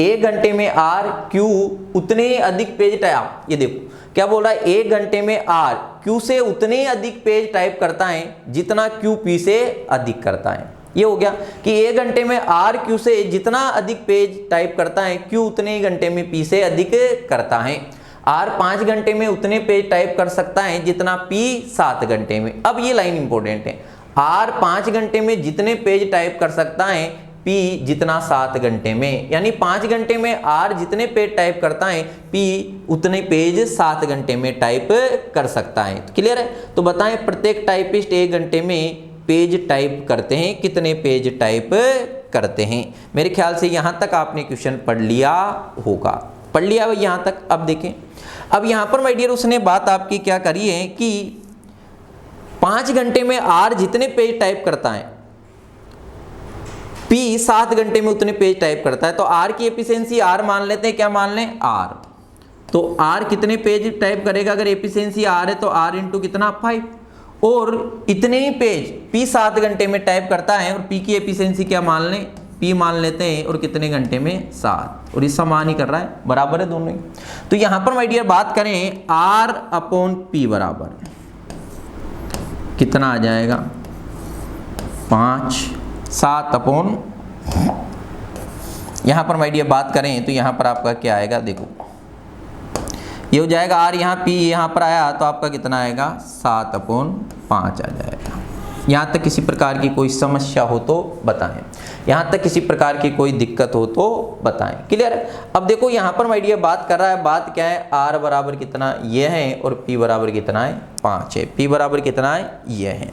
1 घंटे में R, Q उतने अधिक पेज टाइप, ये देखो क्या बोल रहा है, 1 घंटे में R Q से उतने अधिक पेज टाइप करता है जितना Q P से अधिक करता है। ये हो गया कि 1 घंटे में R Q से जितना अधिक पेज टाइप करता है Q उतने ही घंटे में P से अधिक करता है। R 5 घंटे में उतने पेज टाइप कर सकता है जितना P 7 घंटे में। अब ये लाइन इंपॉर्टेंट है, R 5 घंटे में जितने पेज टाइप कर सकता है P जितना 7 घंटे में, यानी 5 घंटे में R जितने पेज टाइप करता है P उतने पेज 7 घंटे में टाइप कर सकता है। तो क्लियर है, तो बताएं प्रत्येक टाइपिस्ट 1 घंटे में पेज टाइप करते हैं, कितने पेज टाइप करते हैं। मेरे ख्याल से यहाँ तक आपने क्वेश्चन पढ़ लिया होगा, पढ़ लिया भाई यहाँ तक। अब देखें, अब यहाँ पर माय डियर उसने बात आपकी क्या करी है कि 5 घंटे में R जितने पेज टाइप करता है P 7 घंटे में उतने पेज टाइप करता है। तो R की एफिशिएंसी R मान लेते हैं, क्या मान लें R। तो R कितने पेज टाइप करेगा, अगर एफिशिएंसी R है तो R इंटू कितना 5, और इतने ही पेज P 7 घंटे में टाइप करता है, और P की एफिशिएंसी क्या मान लें, P मान लेते हैं, और कितने घंटे में 7, और इस समान ही कर रहा है, बराबर है दोनों ही। तो यहां पर माय डियर बात करें R/P बराबर कितना आ जाएगा 5, 7/, यहां पर माय डियर बात करें तो यहां पर आपका क्या आएगा देखो, ये हो जाएगा R यहाँ P यहाँ पर आया तो आपका कितना आएगा 7/5 आ जाएगा। यहाँ तक किसी प्रकार की कोई समस्या हो तो बताएं, यहाँ तक किसी प्रकार की कोई दिक्कत हो तो बताएं। क्लियर है। अब देखो यहाँ पर माय डियर बात कर रहा है, बात क्या है, R बराबर कितना ये है और P बराबर कितना है 5 है, P बराबर कितना है ये है।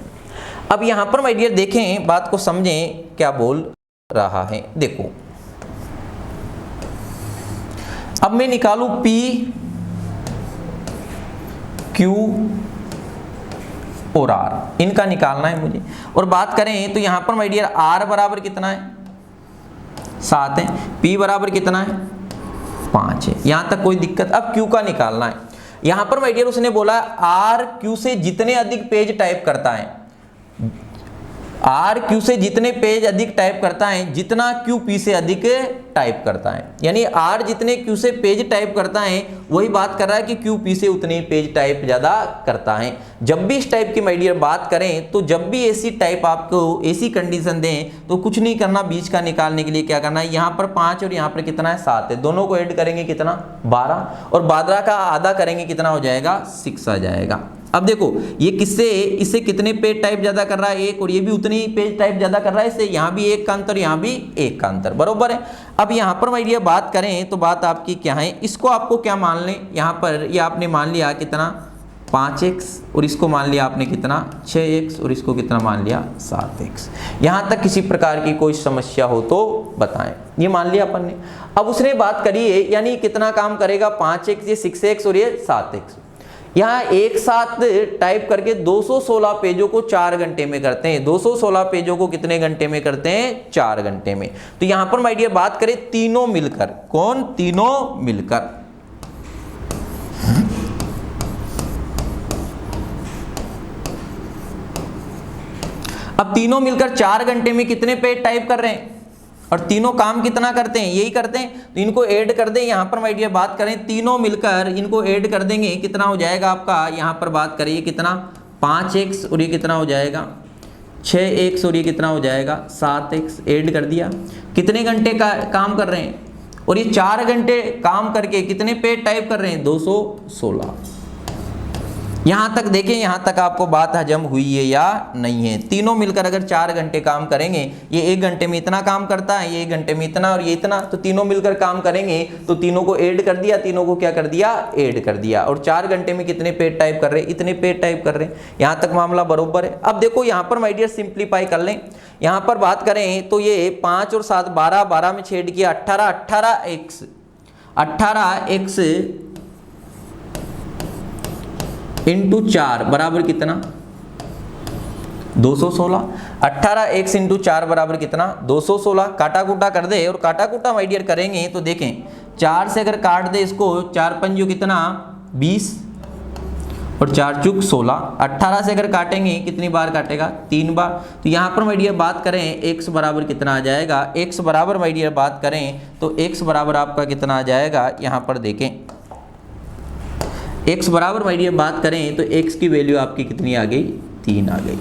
अब यहाँ पर माय डियर देखें, बात को समझें क्या बोल रहा है देखो। अब मैं निकालू P, Q और R, इनका निकालना है मुझे। और बात करें तो यहां पर माय डियर R बराबर कितना है 7 है, P बराबर कितना है 5 है, यहां तक कोई दिक्कत। अब Q का निकालना है। यहां पर माय डियर उसने बोला R Q से जितने अधिक पेज टाइप करता है, R Q से जितने पेज अधिक टाइप करता है जितना Q P से अधिक टाइप करता है, यानी R जितने Q से पेज टाइप करता है वही बात कर रहा है कि Q P से उतने पेज टाइप ज्यादा करता है। जब भी इस टाइप की माय डियर बात करें तो जब भी ऐसी टाइप आपको ऐसी कंडीशन दें तो कुछ नहीं करना, बीच का निकालने के लिए क्या करना है, यहाँ पर 5 और यहाँ पर कितना है 7 है, दोनों को ऐड करेंगे कितना 12, और 12 का आधा करेंगे कितना हो जाएगा 6 आ जाएगा। अब देखो ये किससे, इससे कितने पेज टाइप ज्यादा कर रहा है 1, और ये भी उतनी ही पेज टाइप ज्यादा कर रहा है, इससे यहाँ भी 1 का अंतर यहाँ भी 1 का अंतर, बरोबर है। अब यहाँ पर माय डियर बात करें तो बात आपकी क्या है, इसको आपको क्या मान लें, यहाँ पर ये आपने मान लिया कितना 5x, और इसको मान लिया आपने कितना 6x, और इसको कितना मान लिया 7x। यहाँ तक किसी प्रकार की कोई समस्या हो तो बताएं, ये मान लिया अपन ने। अब उसने बात करी है यानी कितना काम करेगा 5x, ये 6x और ये 7x। यहाँ एक साथ टाइप करके 216 पेजों को 4 घंटे में करते हैं। 216 पेजों को कितने घंटे में करते हैं? 4 घंटे में। तो यहां पर माय डियर बात करें तीनों मिलकर, कौन? तीनों मिलकर। अब तीनों मिलकर 4 घंटे में कितने पेज टाइप कर रहे हैं और तीनों काम कितना करते हैं? यही करते हैं। तो इनको ऐड कर दें। यहां पर माय डियर बात करें तीनों मिलकर इनको ऐड कर देंगे, कितना हो जाएगा आपका? यहां पर बात करिए कितना? 5x और ये कितना हो जाएगा? 6x और ये कितना हो जाएगा? 7x। ऐड कर दिया। कितने घंटे का काम कर रहे हैं? और ये 4 घंटे काम करके कितने पेज टाइप कर रहे हैं? 216। यहां तक देखें, यहां तक आपको बात हजम हुई है या नहीं है? तीनों मिलकर अगर 4 घंटे काम करेंगे, ये 1 घंटे में इतना काम करता है, ये 1 घंटे में इतना और ये इतना, तो तीनों मिलकर काम करेंगे तो तीनों को ऐड कर दिया। तीनों को क्या कर दिया? ऐड कर दिया। और 4 घंटे में कितने पेज टाइप कर रहे हैं? इतने पेज टाइप कर रहे हैं। यहां तक मामला बरोबर है। अब देखो यहां पर माय डियर सिंप्लीफाई कर लें। यहां पर बात करें तो ये 5 और 7 12, 12 में छेद किया 18, 18x इंटू 4 बराबर कितना? 216। 18x इंटू 4 बराबर कितना? 216। काटा कूटा कर दे, और काटा कूटा माय डियर करेंगे तो देखें 4 से अगर काट दे इसको, 4 पंजों कितना? 20 और 4 चूक 16। 18 से अगर काटेंगे कितनी बार काटेगा? 3 बार। तो यहाँ पर माय डियर बात करें x बराबर कितना आ जाएगा? x बराबर माय डियर बात करें तो x बराबर आपका कितना आ जाएगा? यहाँ पर देखें x बराबर माय डियर बात करें तो x की वैल्यू आपकी कितनी आ गई? 3 आ गई।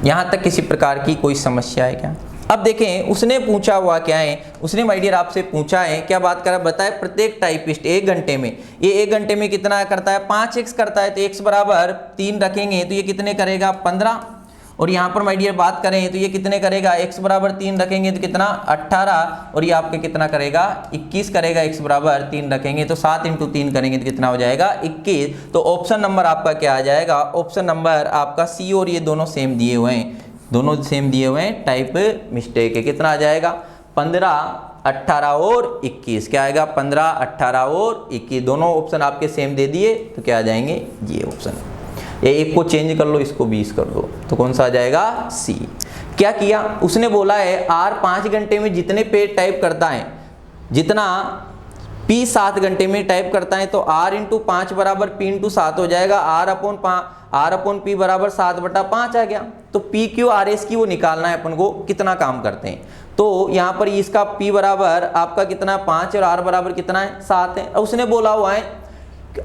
यहां तक किसी प्रकार की कोई समस्या है क्या? अब देखें उसने पूछा हुआ क्या है? उसने माय डियर आपसे पूछा है, क्या बात करा? बताए प्रत्येक टाइपिस्ट 1 घंटे में, ये 1 घंटे में कितना करता है? 5x करता है। तो x बराबर 3 रखेंगे तो ये कितने करेगा? 15। और यहाँ पर माय डियर बात करें तो ये कितने करेगा? x बराबर 3 रखेंगे तो कितना? 18। और ये आपके कितना करेगा? 21 करेगा। x बराबर 3 रखेंगे तो 7 इंटू 3 करेंगे तो कितना हो जाएगा? 21। तो ऑप्शन नंबर आपका क्या आ जाएगा? ऑप्शन नंबर आपका सी और ये दोनों सेम दिए हुए हैं, दोनों सेम दिए हुए हैं, टाइप मिस्टेक है। कितना आ जाएगा? 15, 18 और 21। क्या आएगा? 15, 18 और 21। दोनों ऑप्शन आपके सेम दे दिए तो क्या आ जाएंगे? ये ऑप्शन। ये एक को चेंज कर लो, इसको 20 कर दो, तो कौन सा आ जाएगा? सी। क्या किया उसने? बोला है R 5 घंटे में जितने पेज टाइप करता है, जितना P 7 घंटे में टाइप करता है, तो R इंटू 5 बराबर P इंटू 7 हो जाएगा। R अपॉन P बराबर 7/5 आ गया। तो P Q R S की वो निकालना है अपन को, कितना काम करते हैं। तो यहाँ पर इसका P बराबर आपका कितना? 5 और R बराबर कितना है? 7 है। उसने बोला हुआ है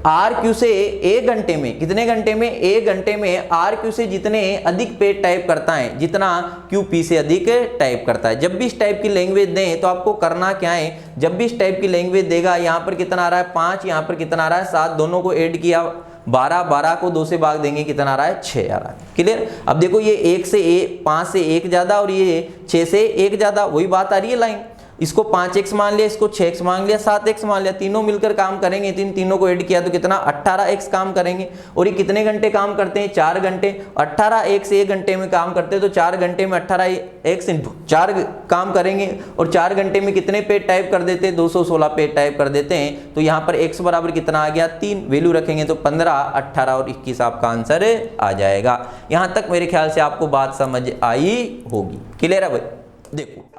आर क्यू से 1 घंटे में, कितने घंटे में? 1 घंटे में आर क्यू से जितने अधिक पेज टाइप करता है, जितना क्यू पी से अधिक टाइप करता है। जब भी इस टाइप की लैंग्वेज दें तो आपको करना क्या है? जब भी इस टाइप की लैंग्वेज देगा, यहाँ पर कितना आ रहा है? 5, यहाँ पर कितना आ रहा है? 7, दोनों को ऐड किया 12, 12 को 2 से भाग देंगे, कितना आ रहा है? 6 आ रहा है। क्लियर? अब देखो ये 5 से 1 ज्यादा और ये 6 से 1 ज्यादा, वही बात आ रही है लाइन। इसको 5x मान लिया, इसको 6x मान लिया, 7x मान लिया, तीनों मिलकर काम करेंगे। तीनों को ऐड किया तो कितना? 18x काम करेंगे। और ये कितने घंटे काम करते हैं? 4 घंटे। 18x 1 घंटे में काम करते हैं तो 4 घंटे में 18x इंटू 4 काम करेंगे। और 4 घंटे में कितने पेज टाइप कर देते हैं? 216 पेज टाइप कर देते हैं। तो यहाँ पर x बराबर कितना आ गया? 3। वैल्यू रखेंगे तो 15, 18 और 21 आपका आंसर आ जाएगा। यहाँ तक मेरे ख्याल से आपको बात समझ आई होगी। क्लियर है भाई? देखो